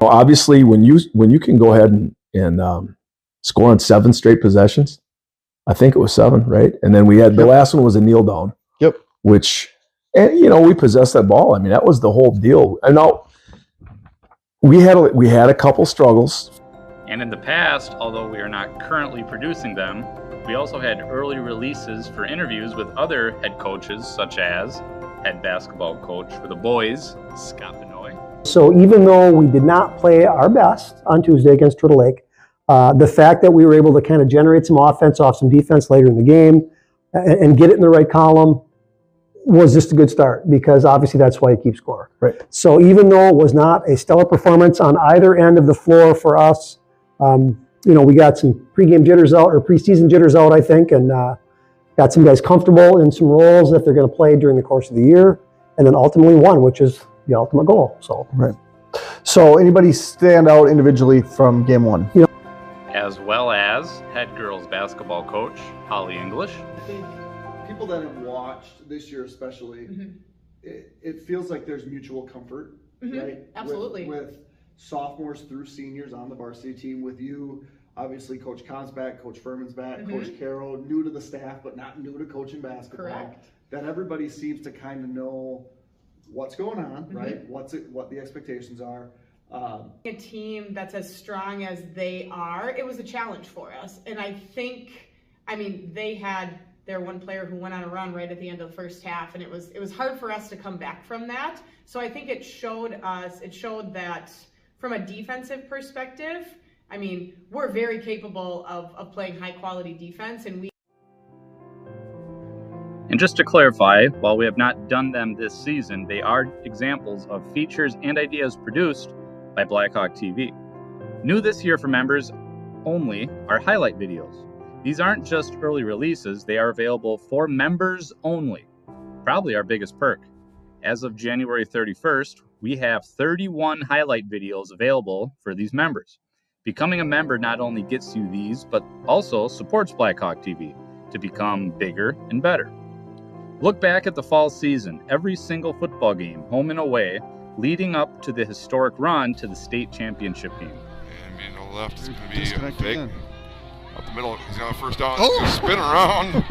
Well, obviously, when you can go ahead and score on 7 straight possessions, I think it was 7, right? And then we had the last one was a kneel down. Yep. Which, and we possessed that ball. I mean, that was the whole deal. And now we had a couple struggles. And in the past, although we are not currently producing them, we also had early releases for interviews with other head coaches, such as head basketball coach for the boys, Scott Benoit. So even though we did not play our best on Tuesday against Turtle Lake, the fact that we were able to kind of generate some offense off some defense later in the game and get it in the right column was just a good start, because obviously that's why you keep score. Right. So even though it was not a stellar performance on either end of the floor for us, we got some pregame jitters out, or preseason jitters out, I think, and got some guys comfortable in some roles that they're going to play during the course of the year, and then ultimately won, which is the ultimate goal. So right. So anybody stand out individually from game 1? As well as head girls basketball coach Holly English. I think people that have watched this year especially, it feels like there's mutual comfort, right? Absolutely. With sophomores through seniors on the varsity team, with you, obviously Coach Kahn's back, Coach Furman's back, Coach Carroll, new to the staff, but not new to coaching basketball. Correct. That everybody seems to kind of know what's going on, right? What the expectations are. A team that's as strong as they are, it was a challenge for us. And I think, they had their one player who went on a run right at the end of the first half, and it was hard for us to come back from that. So I think it showed that from a defensive perspective, we're very capable of playing high quality defense, and And just to clarify, while we have not done them this season, they are examples of features and ideas produced by Blackhawk TV. New this year for members only are highlight videos. These aren't just early releases, they are available for members only. Probably our biggest perk. As of January 31st, we have 31 highlight videos available for these members. Becoming a member not only gets you these, but also supports Blackhawk TV to become bigger and better. Look back at the fall season, every single football game, home and away, leading up to the historic run to the state championship game. And being on the left is going to be big. Up the middle, he's got a first down. He's going to spin around.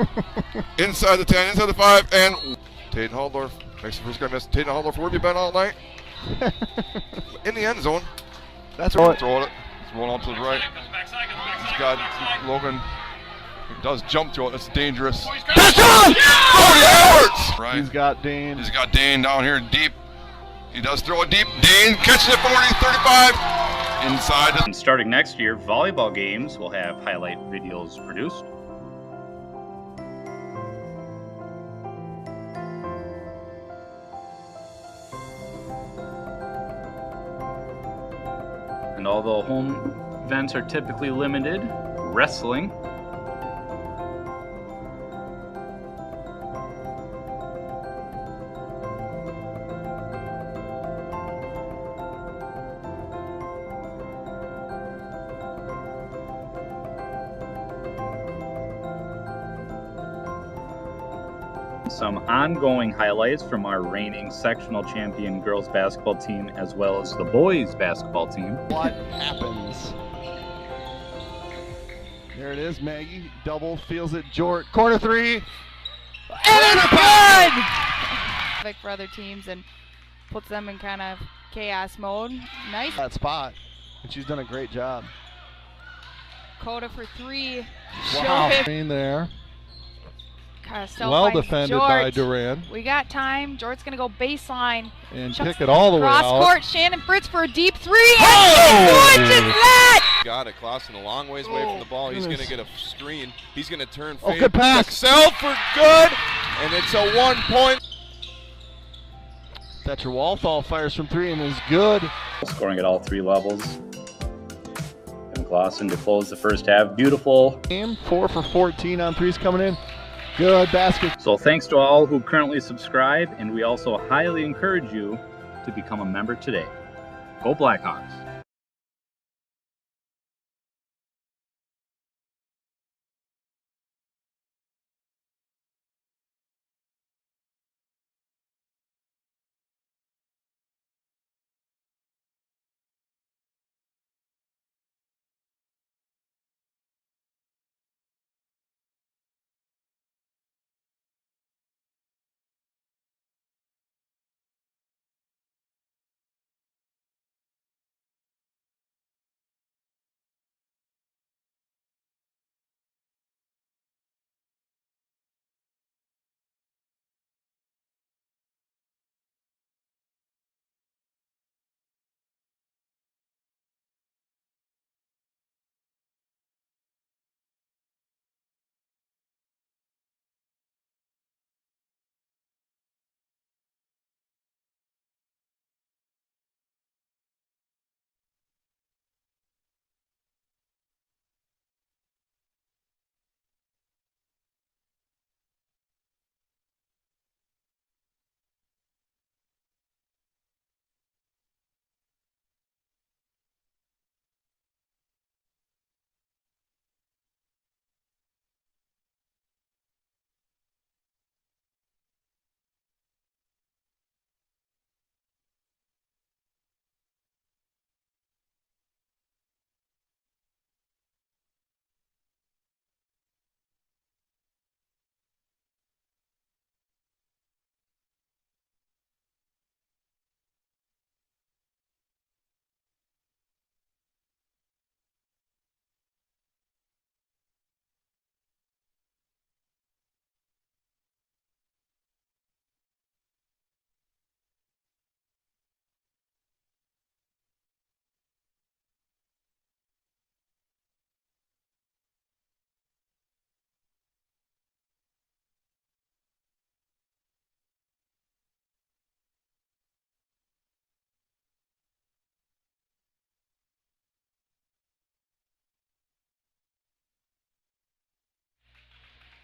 Inside the 10, inside the 5, and Taden Halldorf makes the first guy miss. Taden Halldorf, where have you been all night? In the end zone. That's where he's throwing it. He's rolling out to the right. He's got Logan. He does jump to it. That's dangerous. Touchdown! 40 yards! Right. He's got Dane. He's got Dane down here deep. He does throw it deep. Dane catches it 40, 35. inside. And starting next year, volleyball games will have highlight videos produced. And although home events are typically limited, wrestling some ongoing highlights from our reigning sectional champion girls basketball team as well as the boys basketball team. What happens? There it is, Maggie. Double, feels it, Jort. Corner three. And it's good! For other teams and puts them in kind of chaos mode. Nice. That spot. And she's done a great job. Coda for three. Wow. Show him. Screen there. Well defended by Duran. We got time. Jort's going to go baseline. And Chucks kick it all the way out. Cross court. Shannon Fritz for a deep three. And what is that? Got it. Clausen a long ways away from the ball. He's going to get a screen. He's going to turn. Oh, good pass. Excel for good. And it's a 1 point. Thatcher Walthall fires from three and is good. Scoring at all three levels. And Clausen to close the first half. Beautiful. 4 for 14 on threes coming in. Good basket. So thanks to all who currently subscribe, and we also highly encourage you to become a member today. Go Blackhawks.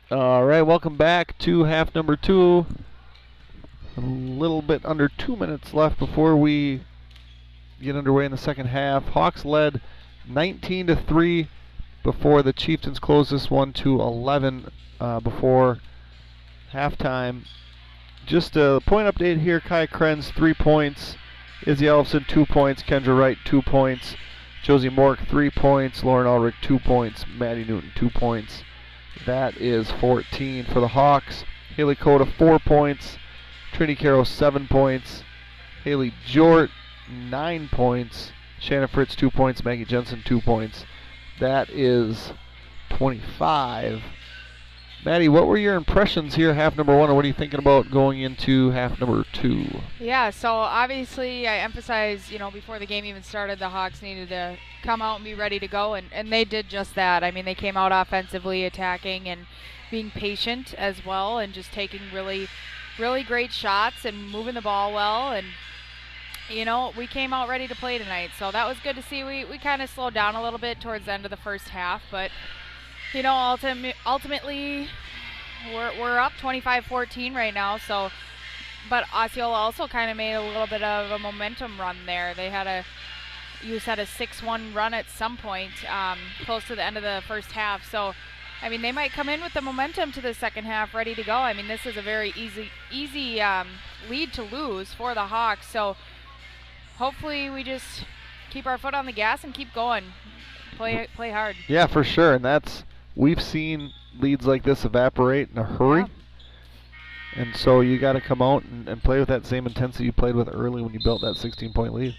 All right, welcome back to half number 2. A little bit under 2 minutes left before we get underway in the second half. Hawks led 19-3 before the Chieftains closed this one to 11 before halftime. Just a point update here. Kai Krenz 3 points, Izzy Ellefson 2 points, Kendra Wright 2 points, Josie Mork 3 points, Lauren Ulrich 2 points, Maddie Newton 2 points. That is 14 for the Hawks. Haley Cota 4 points, Trini Caro 7 points, Haley Jort 9 points, Shannon Fritz 2 points, Maggie Jensen 2 points. That is 25. Maddie, what were your impressions here half number 1, and what are you thinking about going into half number 2? Yeah, so obviously I emphasized, before the game even started, the Hawks needed to come out and be ready to go, and they did just that. I mean, they came out offensively, attacking, and being patient as well, and just taking really, really great shots and moving the ball well. And, we came out ready to play tonight, so that was good to see. We kind of slowed down a little bit towards the end of the first half, but ultimately, we're up 25-14 right now. So, but Osceola also kind of made a little bit of a momentum run there. They had a 6-1 run at some point close to the end of the first half. So, I mean, they might come in with the momentum to the second half, ready to go. I mean, this is a very easy lead to lose for the Hawks. So, hopefully, we just keep our foot on the gas and keep going. Play hard. Yeah, for sure, and we've seen leads like this evaporate in a hurry. Yeah. And so you got to come out and play with that same intensity you played with early when you built that 16-point lead.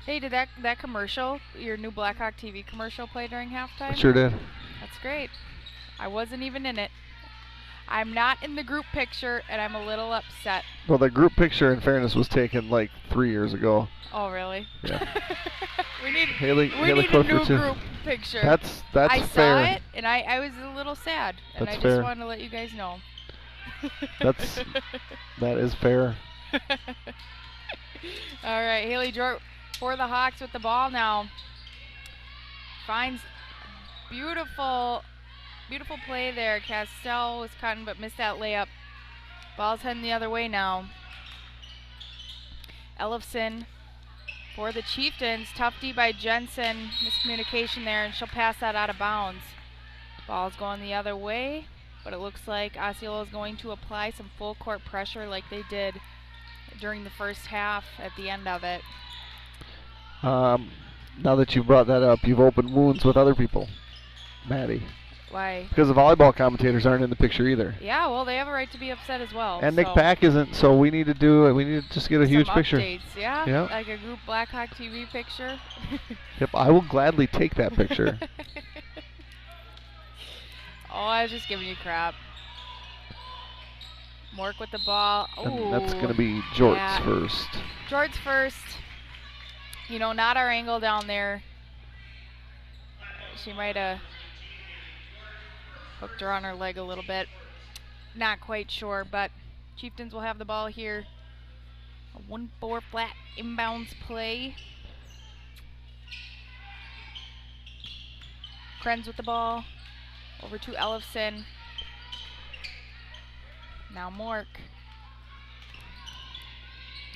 Hey, did that commercial, your new Blackhawk TV commercial, play during halftime? It sure did. That's great. I wasn't even in it. I'm not in the group picture, and I'm a little upset. Well, the group picture, in fairness, was taken like 3 years ago. Oh, really? Yeah. we need Haley a new group picture. That's I fair. saw it, and I was a little sad, and That's I fair. just wanted to let you guys know. That is fair. All right, Haley Jort for the Hawks with the ball now. Finds beautiful play there. Castell was cutting but missed that layup. Ball's heading the other way now. Ellefson for the Chieftains. Tough D by Jensen. Miscommunication there, and she'll pass that out of bounds. Ball's going the other way, but it looks like Osceola is going to apply some full court pressure like they did during the first half at the end of it. Now that you brought that up, you've opened wounds with other people, Maddie. Why? Because the volleyball commentators aren't in the picture either. Yeah, well, they have a right to be upset as well. And Nick Pack isn't, so we need to just get a huge picture. Updates, yeah? Yep. Like a group Blackhawk TV picture. Yep, I will gladly take that picture. Oh, I was just giving you crap. Mork with the ball. And that's going to be Jort's first. Jort's first. Not our angle down there. She might have hooked her on her leg a little bit. Not quite sure, but Chieftains will have the ball here. A 1-4 flat inbounds play. Krenz with the ball. Over to Ellefson. Now Mork.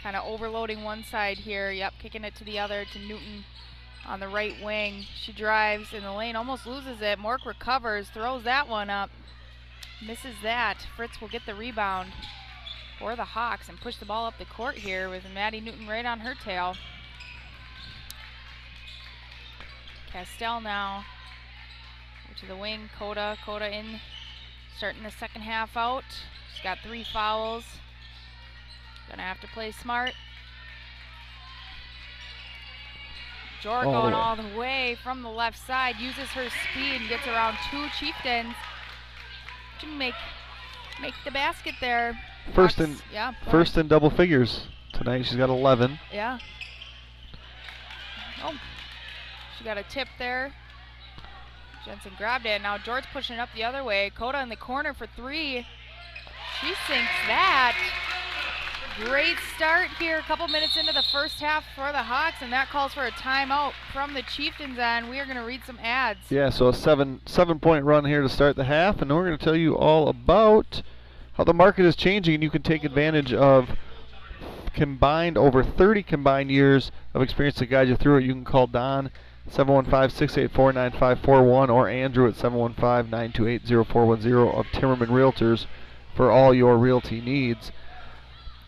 Kind of overloading one side here. Yep, kicking it to the other to Newton on the right wing. She drives in the lane, almost loses it. Mork recovers, throws that one up. Misses that. Fritz will get the rebound for the Hawks and push the ball up the court here with Maddie Newton right on her tail. Castell now. To the wing, Coda in, starting the second half out. She's got 3 fouls. Gonna have to play smart. Jor going all the way from the left side, uses her speed and gets around 2 Chieftains to make the basket there. First in double figures tonight. She's got 11. Yeah. Oh, she got a tip there. Jensen grabbed it. Now George pushing up the other way. Coda in the corner for 3. She sinks that. Great start here. A couple minutes into the first half for the Hawks, and that calls for a timeout from the Chieftains end. We are going to read some ads. Yeah, so a 7-point run here to start the half, and we're going to tell you all about how the market is changing, and you can take advantage of over 30 combined years of experience to guide you through it. You can call Don 715-684-9541 or Andrew at 715-928-0410 of Timmerman Realtors for all your realty needs.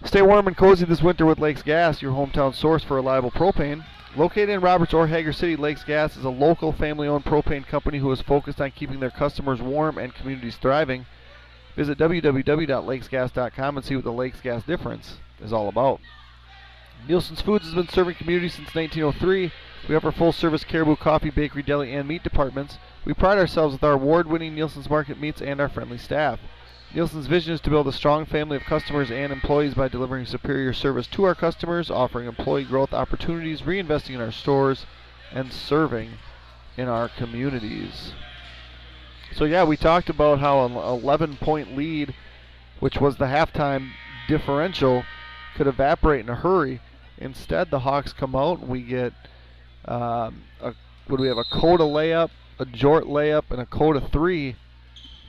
Stay warm and cozy this winter with Lakes Gas, your hometown source for reliable propane. Located in Roberts or Hager City, Lakes Gas is a local family-owned propane company who is focused on keeping their customers warm and communities thriving. Visit www.lakesgas.com and see what the Lakes Gas difference is all about. Nielsen's Foods has been serving community since 1903. We offer full-service caribou coffee, bakery, deli, and meat departments. We pride ourselves with our award-winning Nielsen's Market meats and our friendly staff. Nielsen's vision is to build a strong family of customers and employees by delivering superior service to our customers, offering employee growth opportunities, reinvesting in our stores, and serving in our communities. So yeah, we talked about how an 11-point lead, which was the halftime differential, could evaporate in a hurry. Instead, the Hawks come out and we get a Coda layup, a Jort layup, and a Coda 3.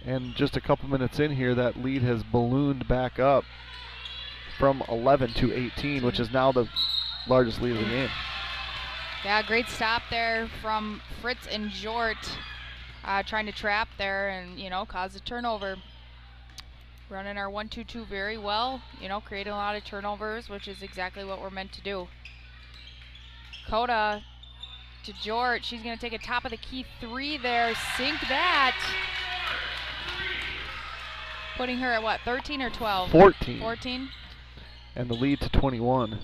And just a couple minutes in here, that lead has ballooned back up from 11 to 18, which is now the largest lead of the game. Yeah, great stop there from Fritz and Jort, trying to trap there and, cause a turnover. Running our 1-2-2 very well, creating a lot of turnovers, which is exactly what we're meant to do. Coda to Jort. She's going to take a top of the key 3 there. Sink that. Putting her at what, 13 or 12? 14. 14. And the lead to 21.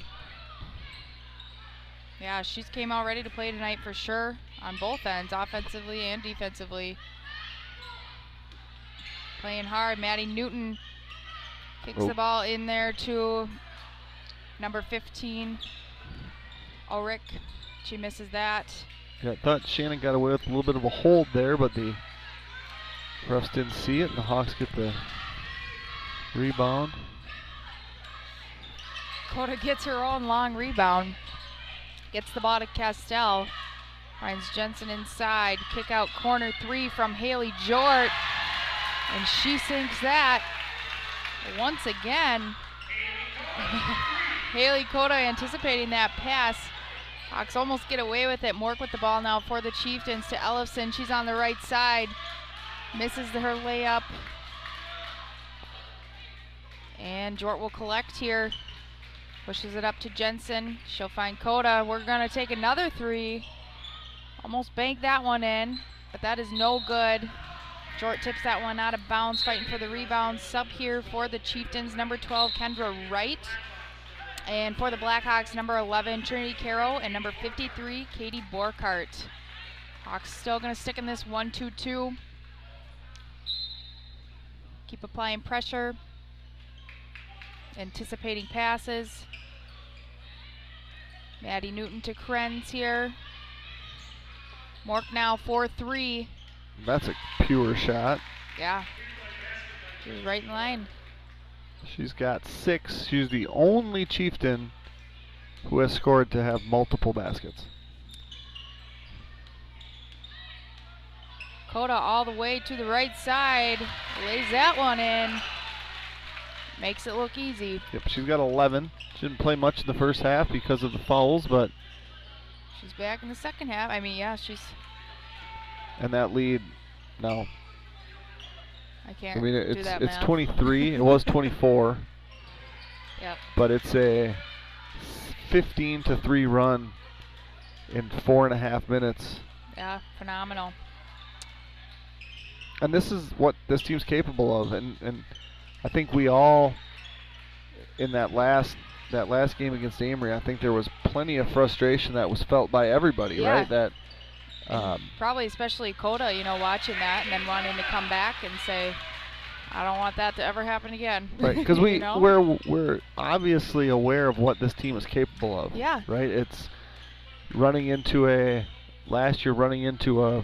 Yeah, she's came out ready to play tonight for sure on both ends, offensively and defensively. Playing hard. Maddie Newton kicks the ball in there to number 15, Ulrich. She misses that. Yeah, I thought Shannon got away with a little bit of a hold there, but the refs didn't see it, and the Hawks get the rebound. Coda gets her own long rebound. Gets the ball to Castell. Finds Jensen inside. Kick out corner 3 from Haley Jort. And she sinks that. Once again, Haley Coda anticipating that pass. Hawks almost get away with it. Mork with the ball now for the Chieftains to Ellefson. She's on the right side. Misses her layup. And Jort will collect here. Pushes it up to Jensen. She'll find Coda. We're going to take another 3. Almost banked that one in, but that is no good. Jort tips that one out of bounds, fighting for the rebound. Sub here for the Chieftains, number 12, Kendra Wright. And for the Blackhawks, number 11, Trinity Carroll, and number 53, Katie Borkart. Hawks still going to stick in this 1-2-2. Keep applying pressure. Anticipating passes. Maddie Newton to Krenz here. Mork now 4-3. That's a pure shot. Yeah. She's right in line. She's got 6. She's the only Chieftain who has scored to have multiple baskets. Coda all the way to the right side. Lays that one in. Makes it look easy. Yep, she's got 11. She didn't play much in the first half because of the fouls, but she's back in the second half. I mean, yeah, she's... And that lead, no. I can't do that it's math. 23. It was 24. Yep. But it's a 15-3 run in 4.5 minutes. Yeah, phenomenal. And this is what this team's capable of. And I think we all, in that last game against Amory, I think there was plenty of frustration that was felt by everybody, right? That probably especially Coda, watching that and then wanting to come back and say, I don't want that to ever happen again. Right, because we're obviously aware of what this team is capable of. Yeah. Right? It's running into last year running into a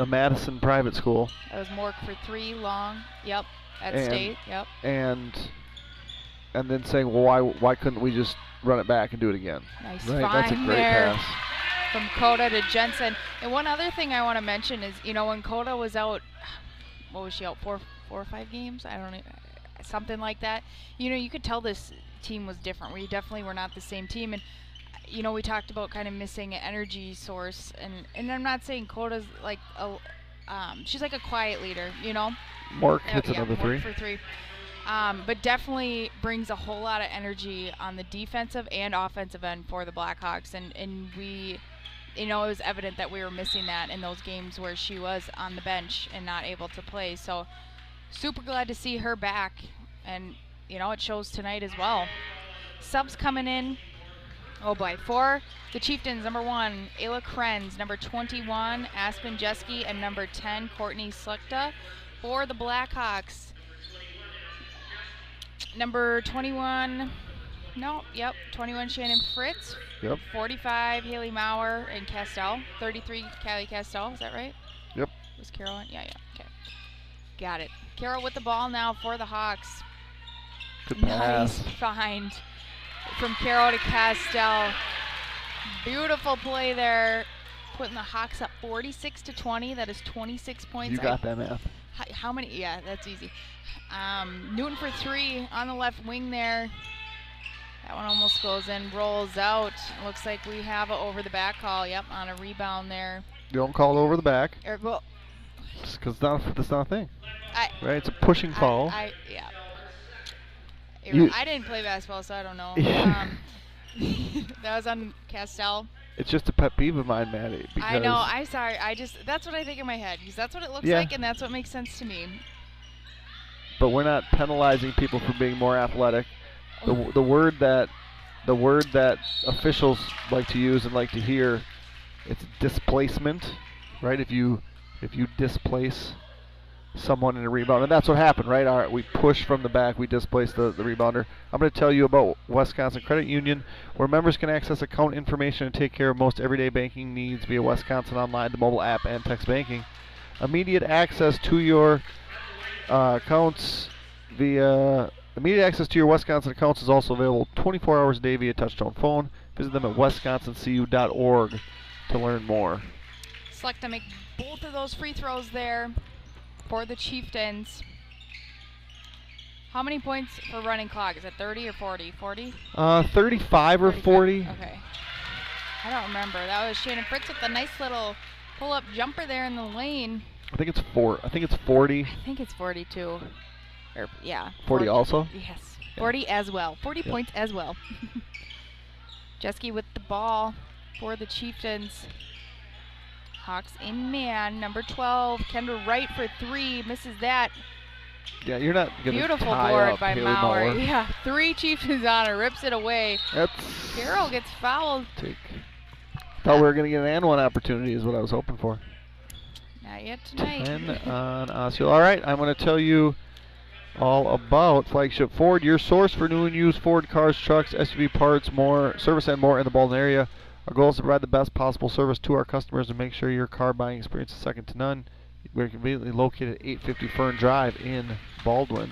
Madison private school. That was Mork for 3 long. Yep. At State. Yep. And then saying, well, why couldn't we just run it back and do it again? Nice right? find That's a great there pass. From Coda to Jensen. And one other thing I want to mention is, when Coda was out, what was she out, 4 or 5 games? I don't know, something like that. You could tell this team was different. We definitely were not the same team. And we talked about kind of missing an energy source. And I'm not saying Coda's like she's like a quiet leader, Mark hits another 3. For 3. But definitely brings a whole lot of energy on the defensive and offensive end for the Blackhawks. And we, it was evident that we were missing that in those games where she was on the bench and not able to play. So super glad to see her back. And, it shows tonight as well. Subs coming in. Oh boy, for the Chieftains, number 1, Ayla Krenz, number 21, Aspen Jeske, and number 10, Courtney Slukta. For the Blackhawks, number 21, 21, Shannon Fritz. Yep. 45, Haley Maurer and Castell. 33, Callie Castell, is that right? Yep. Was Carol on? Yeah, okay. Got it. Carol with the ball now for the Hawks. Good pass. Nice find from Carol to Castell. Beautiful play there, putting the Hawks up 46-20. That is 26 points. You got that, man. How many? Yeah, that's easy. Newton for 3 on the left wing there. That one almost goes in, rolls out. Looks like we have an over the back call. Yep, on a rebound there. You don't call it over the back. Well, just because that's not a thing. Right? It's a pushing call. Yeah. You, I didn't play basketball, so I don't know. That was on Castell. It's just a pet peeve of mine, Maddie. I know. I'm sorry. That's what I think in my head, because that's what it looks like, and that's what makes sense to me. But we're not penalizing people for being more athletic. The word that officials like to use and like to hear, it's displacement, right? If you displace someone in a rebound, and that's what happened, right? All right, we push from the back, we displace the rebounder. I'm going to tell you about Wisconsin Credit Union, where members can access account information and take care of most everyday banking needs via Wisconsin Online, the mobile app, and text banking. Immediate access to your accounts via immediate access to your Wisconsin accounts is also available 24 hours a day via touchtone phone. Visit them at wisconsincu.org to learn more. Select to make both of those free throws there for the Chieftains. How many points for running clock? Is it 30 or 40? 40? 35 or 40. Okay. I don't remember. That was Shannon Fritz with a nice little pull-up jumper there in the lane. I think it's 40. I think it's 42. Or, yeah. 40 also? Yes. 40 as well. 40 points as well. Jeske with the ball for the Chieftains. Hawks in man. Number 12, Kendra Wright for 3. Misses that. Yeah, you're not going to Beautiful tie board up by Haley Maurer. Maurer. Yeah, 3 Chieftains on her. Rips it away. Carol gets fouled. Thought we were going to get an and one opportunity is what I was hoping for. Not yet tonight. 10 on Osceola. All right, I'm going to tell you all about Flagship Ford, your source for new and used Ford cars, trucks, SUV parts, more service and more in the Baldwin area. Our goal is to provide the best possible service to our customers and make sure your car buying experience is second to none. We're conveniently located at 850 Fern Drive in Baldwin.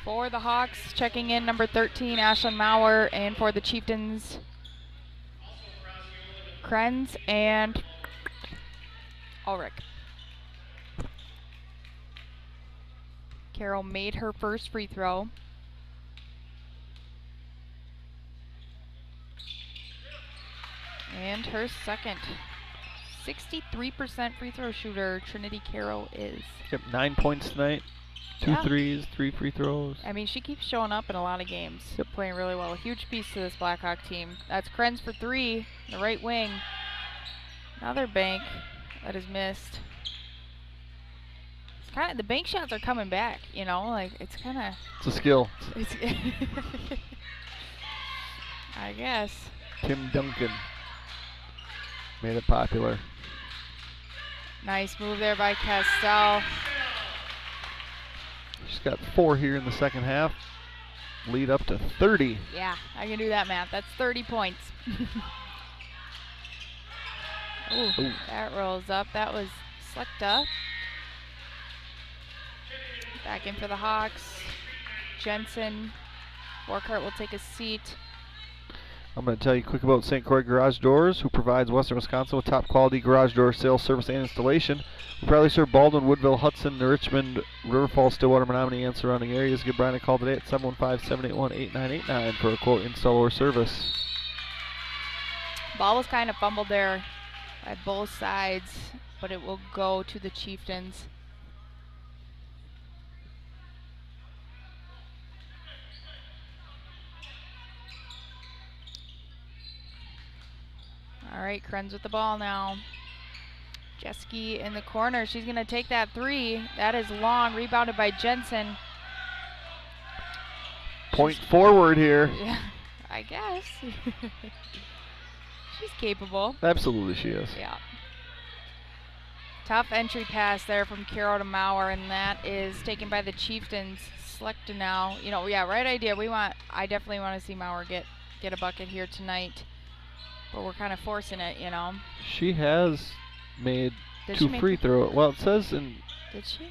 For the Hawks, checking in number 13, Ashlyn Maurer, and for the Chieftains, Krenz and Ulrich. Carol made her first free throw. And her second. 63% free throw shooter, Trinity Carroll is. Yep, 9 points tonight. 2 threes, 3 free throws. I mean, she keeps showing up in a lot of games. Playing really well. Huge piece to this Blackhawk team. That's Krenz for 3, the right wing. Another bank that is missed. It's kind of, the bank shots are coming back, you know, like it's kind of. It's a skill. It's I guess. Tim Duncan made it popular. Nice move there by Castell. She's got 4 here in the second half. Lead up to 30. Yeah, I can do that math. That's 30 points. Ooh, that rolls up. That was Slekta. Back in for the Hawks. Jensen. Borkart will take a seat. I'm going to tell you quick about St. Croix Garage Doors, who provides Western Wisconsin with top quality garage door sales, service, and installation. We proudly serve Baldwin, Woodville, Hudson, Richmond, River Falls, Stillwater, Menominee, and surrounding areas. Give Brian a call today at 715-781-8989 for a quote, install, or service. Ball was kind of fumbled there by both sides, but it will go to the Chieftains. All right, Krenz with the ball now. Jeske in the corner. She's going to take that 3. That is long. Rebounded by Jensen. Point forward here. Yeah, I guess. She's capable. Absolutely she is. Yeah. Tough entry pass there from Carroll to Maurer, and that is taken by the Chieftains. Selected now. You know, yeah, right idea. I definitely want to see Maurer get a bucket here tonight. But we're kind of forcing it, you know. She has made 2 free throws. Well, it says in... Did she?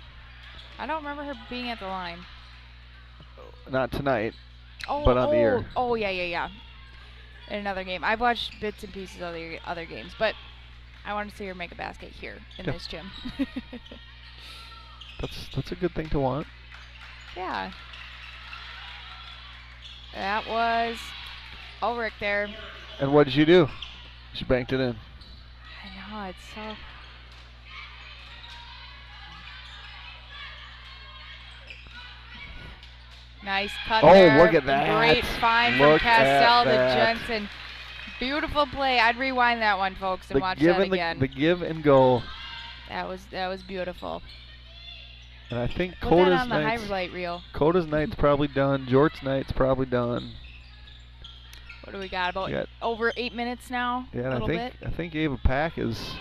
I don't remember her being at the line. Not tonight, but on the year. Oh, yeah. In another game. I've watched bits and pieces of the other games, but I want to see her make a basket here in this gym. That's a good thing to want. Yeah. That was Ulrich there. And what did she do? She banked it in. I know, it's so... Nice cut there. Oh, look at that. Great find from Castell to Jensen. Beautiful play. I'd rewind that one, folks, and watch that again. The give and go. That was beautiful. And I think Put that on the highlight reel. Coda's night's probably done. Jort's night's probably done. What do we got? About over 8 minutes now? Yeah, and I think Ava Pack is...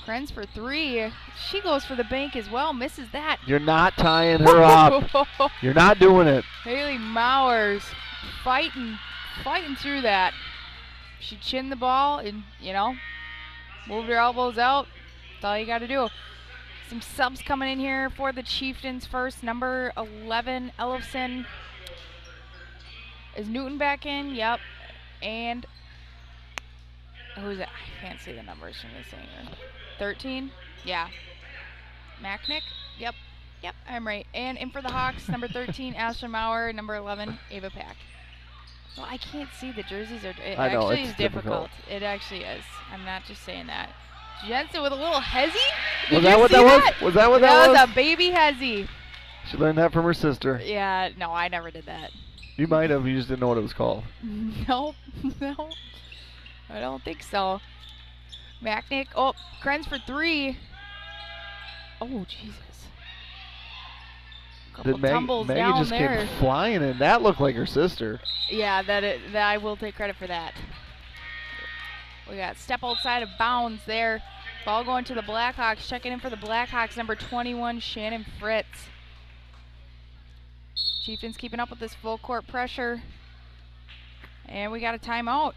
Krenz for 3. She goes for the bank as well. Misses that. You're not tying her up. You're not doing it. Haley Mauer's fighting through that. She chinned the ball and, you know, moved her elbows out. That's all you got to do. Some subs coming in here for the Chieftains first. Number 11, Ellefson. Is Newton back in? Yep. And who's it? I can't see the numbers from this thing here. 13? Yeah. Macknick? Yep, I'm right. And in for the Hawks, number 13, Ashlyn Maurer, number 11, Ava Pack. Well, I can't see the jerseys. It actually is difficult. It actually is. I'm not just saying that. Jensen with a little hezzy. Was that what that was? Was that what that was? That was a baby hezzy. She learned that from her sister. Yeah, no, I never did that. You might have. You just didn't know what it was called. Nope. No. I don't think so. Macknick. Oh, Krenz for 3. Oh, Jesus. Couple tumbles Maggie down just there. came flying in. That looked like her sister. Yeah, that I will take credit for that. We got step outside of bounds there. Ball going to the Blackhawks. Checking in for the Blackhawks, number 21, Shannon Fritz. Chieftains keeping up with this full court pressure. And we got a timeout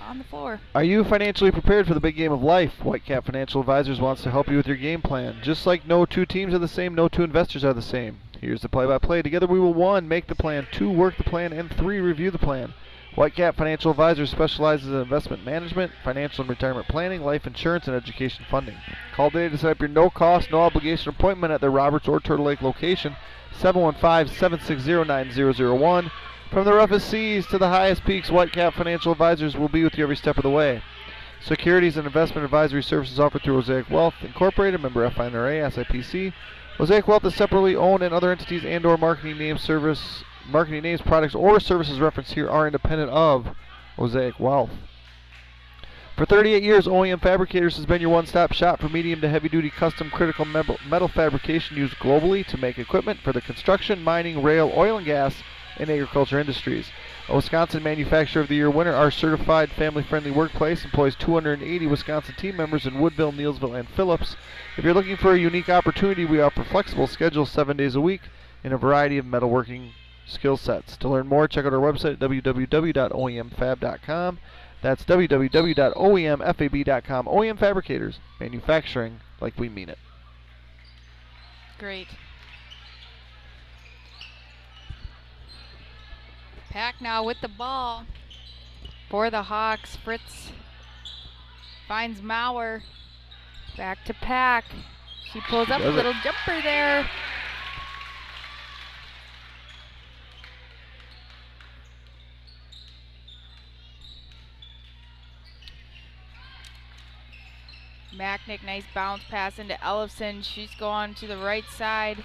on the floor. Are you financially prepared for the big game of life? Whitecap Financial Advisors wants to help you with your game plan. Just like no 2 teams are the same, no 2 investors are the same. Here's the play-by-play. Together we will 1, make the plan, 2, work the plan, and 3, review the plan. Whitecap Financial Advisors specializes in investment management, financial and retirement planning, life insurance, and education funding. Call today to set up your no-cost, no-obligation appointment at their Roberts or Turtle Lake location, 715-760-9001. From the roughest seas to the highest peaks, Whitecap Financial Advisors will be with you every step of the way. Securities and investment advisory services offered through Mosaic Wealth Incorporated, member FINRA, SIPC. Mosaic Wealth is separately owned, and other entities and/or marketing names, products, or services referenced here are independent of Mosaic Wealth. For 38 years, OEM Fabricators has been your one-stop shop for medium to heavy-duty custom critical metal fabrication used globally to make equipment for the construction, mining, rail, oil and gas, and agriculture industries. A Wisconsin Manufacturer of the Year winner, our certified family-friendly workplace employs 280 Wisconsin team members in Woodville, Neillsville, and Phillips. If you're looking for a unique opportunity, we offer flexible schedules 7 days a week in a variety of metalworking skill sets. To learn more, check out our website at www.oemfab.com. That's www.oemfab.com. OEM Fabricators, manufacturing like we mean it. Great. Pack now with the ball for the Hawks. Fritz finds Maurer. Back to Pack. She pulls up a little jumper there. Macknick, nice bounce pass into Ellefson. She's going to the right side.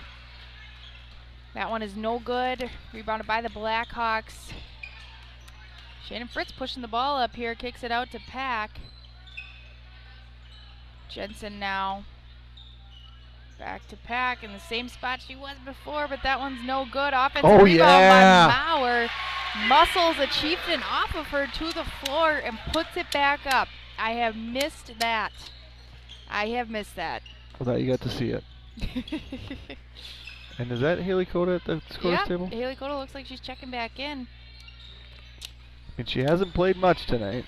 That one is no good. Rebounded by the Blackhawks. Shannon Fritz pushing the ball up here. Kicks it out to Pack. Jensen now Back to pack in the same spot she was before, but that one's no good. Offensive Oh, rebound yeah. by Mauer. Muscles a Chieftain off of her to the floor and puts it back up. I have missed that. Well, now you got to see it. And is that Haley Coda at the scores table? Yeah, Haley Coda looks like she's checking back in. And she hasn't played much tonight.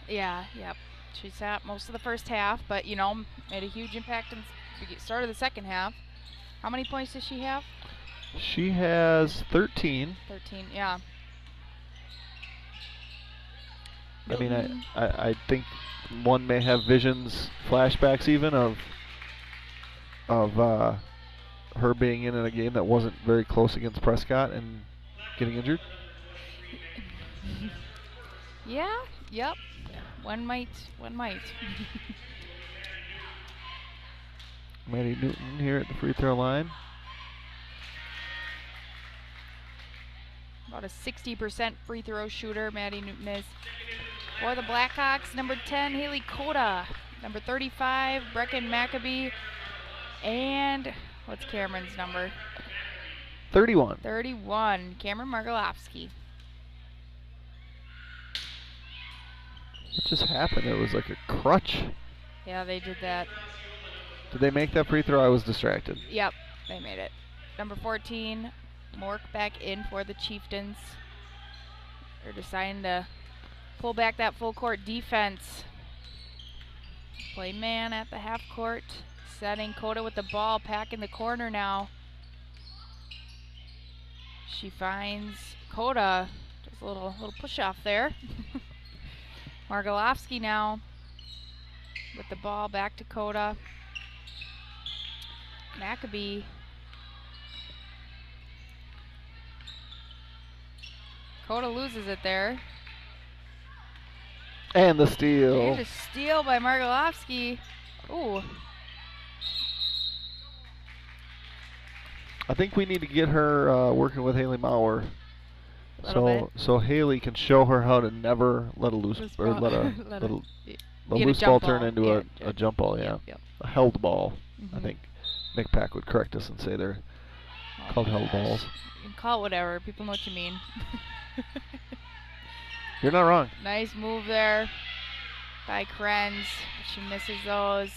Yeah, yep. She sat most of the first half, but, you know, made a huge impact in the start of the second half. How many points does she have? She has 13. 13, yeah. I mean, I think one may have visions, flashbacks even, of her being in a game that wasn't very close against Prescott and getting injured. Yeah, yep. One might. Maddie Newton here at the free throw line. About a 60% free throw shooter, Maddie Newton is. For the Blackhawks, number 10, Haley Coda. Number 35, Brecken Maccabee. And what's Cameron's number? 31. 31, Cameron Margolovsky. What just happened? It was like a crutch. Yeah, they did that. Did they make that free throw? I was distracted. Yep, they made it. Number 14, Mork back in for the Chieftains. They're deciding to pull back that full court defense. Play man at the half court. Setting Coda with the ball, pack in the corner now. She finds Coda. Just a little push off there. Margolovsky now with the ball back to Coda. Maccabee. Coda loses it there. And the steal. And a steal by Margolovsky. Ooh. I think we need to get her working with Haley Mauer. So Haley can show her how to never let a loose or let a loose ball turn into a jump ball, yeah. Yep. A held ball. I think Nick Pack would correct us and say they're called held balls. You can call it whatever. People know what you mean. You're not wrong. Nice move there by Krenz. She misses those.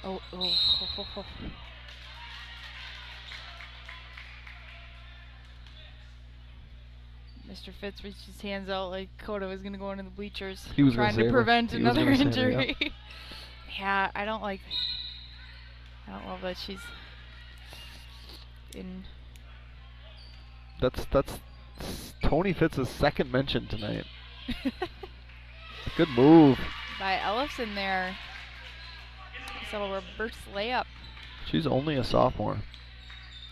Oh. Mr. Fitz reached his hands out like Coda was going to go into the bleachers. He was trying to prevent another injury. Her, yeah, I don't love that she's in. That's Tony Fitz's second mention tonight. Good move by Ellison there. So a reverse layup. She's only a sophomore.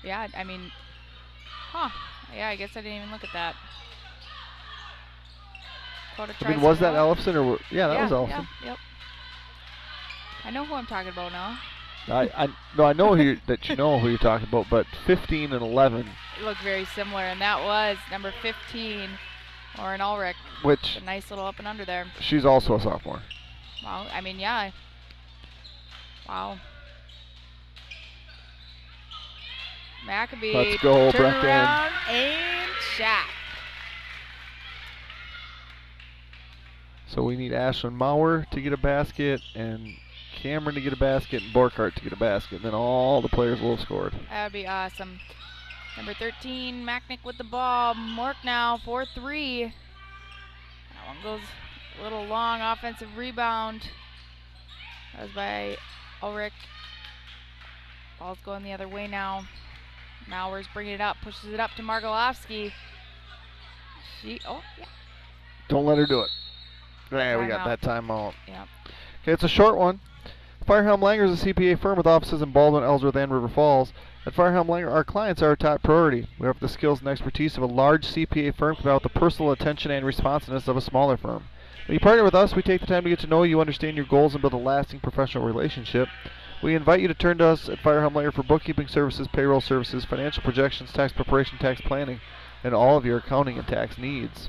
Yeah, I mean, yeah, I guess I didn't even look at that. I mean, was that Ellison or yeah, that was Ellison. Yeah, yep. I know who I'm talking about now. I know that you know who you're talking about, but 15 and 11 look very similar, and that was number 15, Lauren Ulrich. Which a nice little up and under there. She's also a sophomore. Well, I mean, yeah. Wow. Maccabee. Let's go, turn Brecken. Around and shot. So we need Ashlyn Mauer to get a basket, and Cameron to get a basket, and Borkhardt to get a basket, and then all the players will have scored. That would be awesome. Number 13, Macknick with the ball. Mork now, 4-3. That one goes a little long. Offensive rebound. That was by Ulrich. Ball's going the other way now. Mauer's bringing it up, pushes it up to Margolovsky. Oh, yeah. Don't let her do it. Yeah, we got that timeout. Yep. Okay, it's a short one. Firehelm Langer is a CPA firm with offices in Baldwin, Ellsworth, and River Falls. At Firehelm Langer, our clients are our top priority. We have the skills and expertise of a large CPA firm without the personal attention and responsiveness of a smaller firm. When you partner with us, we take the time to get to know you, understand your goals, and build a lasting professional relationship. We invite you to turn to us at Firehelm Langer for bookkeeping services, payroll services, financial projections, tax preparation, tax planning, and all of your accounting and tax needs.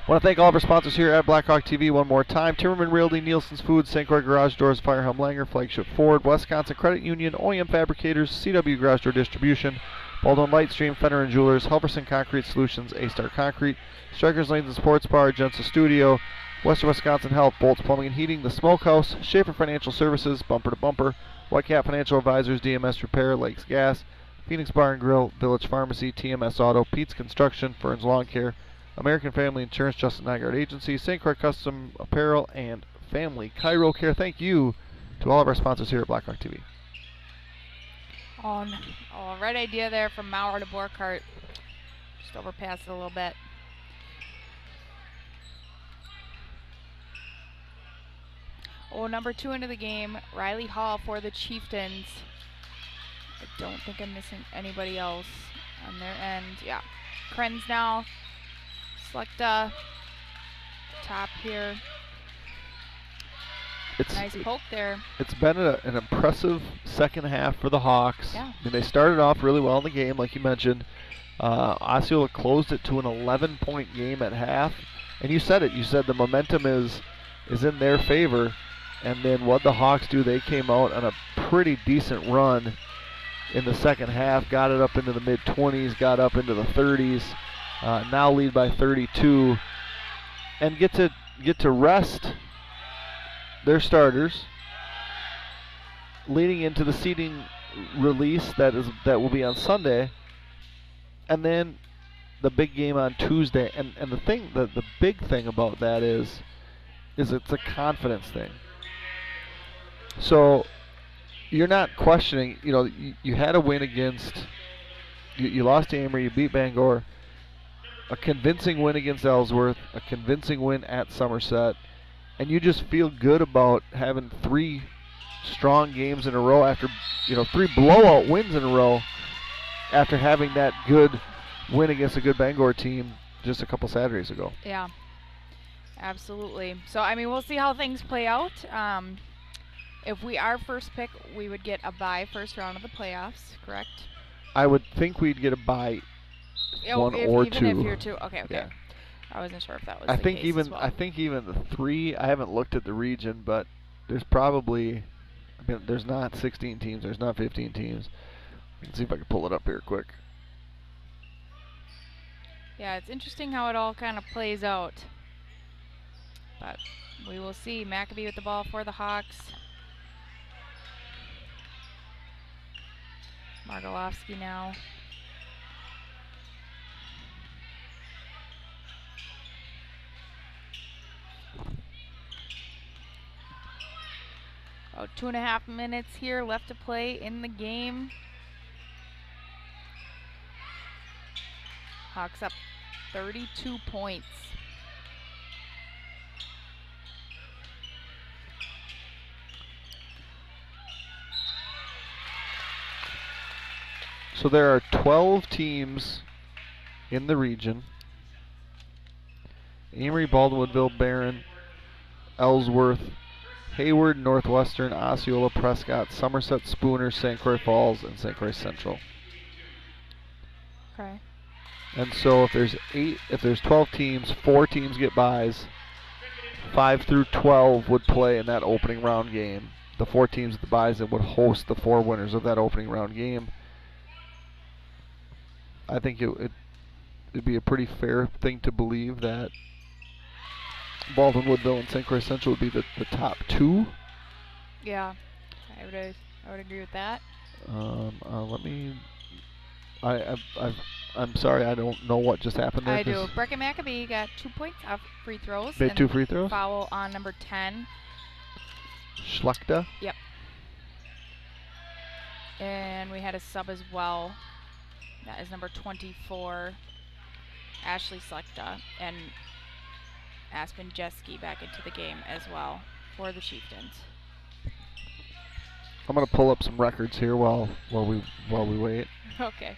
Want to thank all of our sponsors here at Blackhawk TV one more time. Timmerman Realty, Nielsen's Foods, St. Croix Garage Doors, Firehelm Langer, Flagship Ford, Wisconsin Credit Union, OEM Fabricators, CW Garage Door Distribution, Baldwin Lightstream, Fenner & Jewelers, Helverson Concrete Solutions, A-Star Concrete, Strikers Lanes and Sports Bar, Jensen Studio, Western Wisconsin Health, Bolts Plumbing and Heating, The Smokehouse, Schaefer Financial Services, Bumper to Bumper, Whitecap Financial Advisors, DMS Repair, Lakes Gas, Phoenix Bar and Grill, Village Pharmacy, TMS Auto, Pete's Construction, Fern's Lawn Care, American Family Insurance, Justin Nygaard Agency, St. Croix Custom Apparel, and Family Cairo Care. Thank you to all of our sponsors here at Blackhawk TV. Right idea there from Maurer to Borkart. Just overpassed it a little bit. Number 2 into the game, Riley Hall for the Chieftains. I don't think I'm missing anybody else on their end. Yeah, Krenz now. Selecta top here. Nice poke there. It's been an impressive second half for the Hawks. Yeah. I mean, they started off really well in the game, like you mentioned. Osceola closed it to an 11-point game at half. And you said it. You said the momentum is in their favor. And then what the Hawks do, they came out on a pretty decent run in the second half, got it up into the mid-20s, got up into the 30s. Now lead by 32, and get to rest their starters, leading into the seeding release that will be on Sunday, and then the big game on Tuesday. And the big thing about that is it's a confidence thing. So you're not questioning. You had a win against. You lost to Amory. You beat Bangor. A convincing win against Ellsworth, a convincing win at Somerset, and you just feel good about having 3 strong games in a row after, 3 blowout wins in a row after having that good win against a good Bangor team just a couple Saturdays ago. Yeah, absolutely. So, I mean, we'll see how things play out. If we are first pick, we would get a bye first round of the playoffs, correct? I would think we'd get a bye. One or two. Even if you're 2, okay. Yeah. I wasn't sure if that was I the think case even as well. I think even the 3. I haven't looked at the region, but there's probably. I mean, there's not 16 teams. There's not 15 teams. Let's see if I can pull it up here quick. Yeah, it's interesting how it all kind of plays out. But we will see. Maccabee with the ball for the Hawks. Margolovsky now. About 2.5 minutes here left to play in the game. Hawks up 32 points. So there are 12 teams in the region. Amory, Baldwinville, Barron, Ellsworth, Hayward, Northwestern, Osceola, Prescott, Somerset, Spooner, St. Croix Falls, and St. Croix Central. Okay. And so if there's 12 teams, 4 teams get byes. 5 through 12 would play in that opening round game. The 4 teams with the byes that would host the 4 winners of that opening round game. I think it'd be a pretty fair thing to believe that Baldwin, Woodville, and St. Croix Central would be the top 2. Yeah, I would agree with that. Let me. I'm sorry, I don't know what just happened there. I do. Brecken Maccabee got 2 points off free throws. Made 2 free throws. Foul on number 10. Schlechter. Yep. And we had a sub as well. That is number 24, Ashley Slechta, and Aspen Jeske back into the game as well for the Chieftains. I'm gonna pull up some records here while we wait. Okay.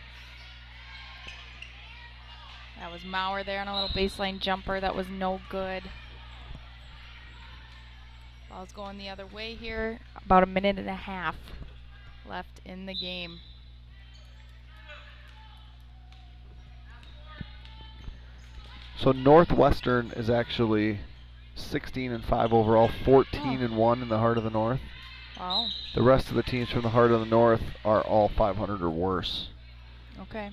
That was Maurer there on a little baseline jumper. That was no good. Ball's going the other way here. About a minute and a half left in the game. So Northwestern is actually 16-5 overall, 14-1 in the Heart of the North. Wow. The rest of the teams from the Heart of the North are all 500 or worse. Okay.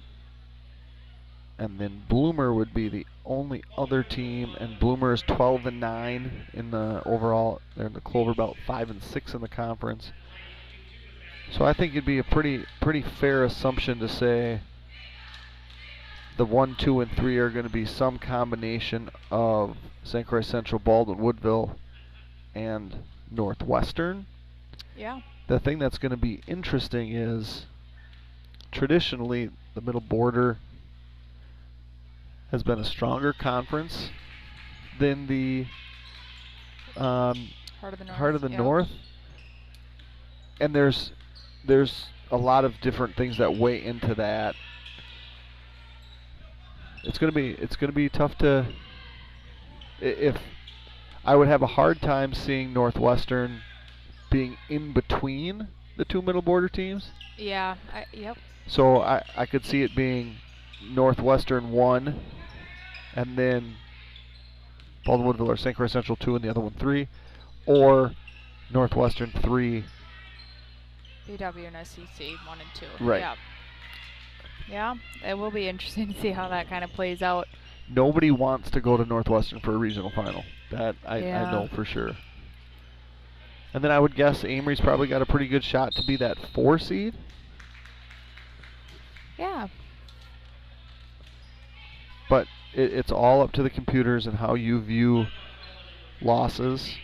And then Bloomer would be the only other team, and Bloomer is 12-9 in the overall. They're in the Clover Belt, 5-6 in the conference. So I think it'd be a pretty fair assumption to say the 1, 2, and 3 are going to be some combination of St. Croix Central, Baldwin, Woodville, and Northwestern. Yeah. The thing that's going to be interesting is traditionally the Middle Border has been a stronger conference than the Heart of the North. Heart of the Yep. North. And there's a lot of different things that weigh into that. It's gonna be tough to. If I would have a hard time seeing Northwestern being in between the two Middle Border teams. Yeah. Yep. So I could see it being Northwestern 1, and then Baldwin Woodville or St. Croix Central 2 and the other one 3, or Northwestern 3. BW and SEC 1 and 2. Right. Yeah. Yeah, it will be interesting to see how that kind of plays out. Nobody wants to go to Northwestern for a regional final. That I know for sure. And then I would guess Amory's probably got a pretty good shot to be that 4 seed. Yeah. But it's all up to the computers and how you view losses.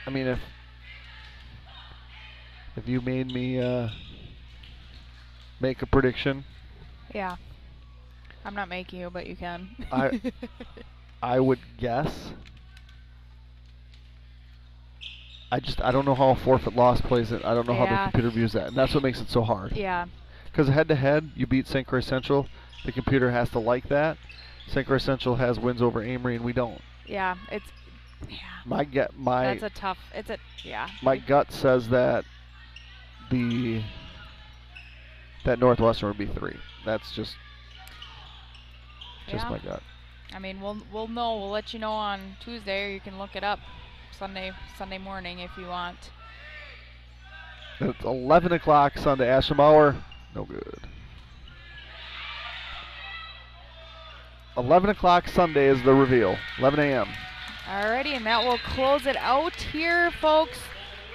I mean, if you made me make a prediction. Yeah. I'm not making you, but you can. I would guess. I don't know how a forfeit loss plays it. I don't know how the computer views that, and that's what makes it so hard. Yeah. Because head-to-head, you beat St. Croix Central. The computer has to like that. St. Croix Central has wins over Amory, and we don't. Yeah, it's. Yeah. That's a tough. Yeah. My gut says that that Northwestern would be 3. That's just my gut. I mean, we'll know. We'll let you know on Tuesday, or you can look it up Sunday morning if you want. It's 11 o'clock Sunday. Ashram Hour, no good. 11 o'clock Sunday is the reveal. 11 a.m. Alrighty, and that will close it out here, folks.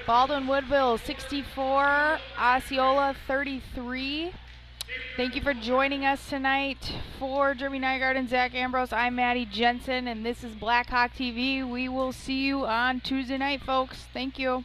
Baldwin Woodville 64, Osceola 33. Thank you for joining us tonight. For Jeremy Nygaard and Zach Ambrose, I'm Maddie Jensen, and this is Blackhawk TV. We will see you on Tuesday night, folks. Thank you.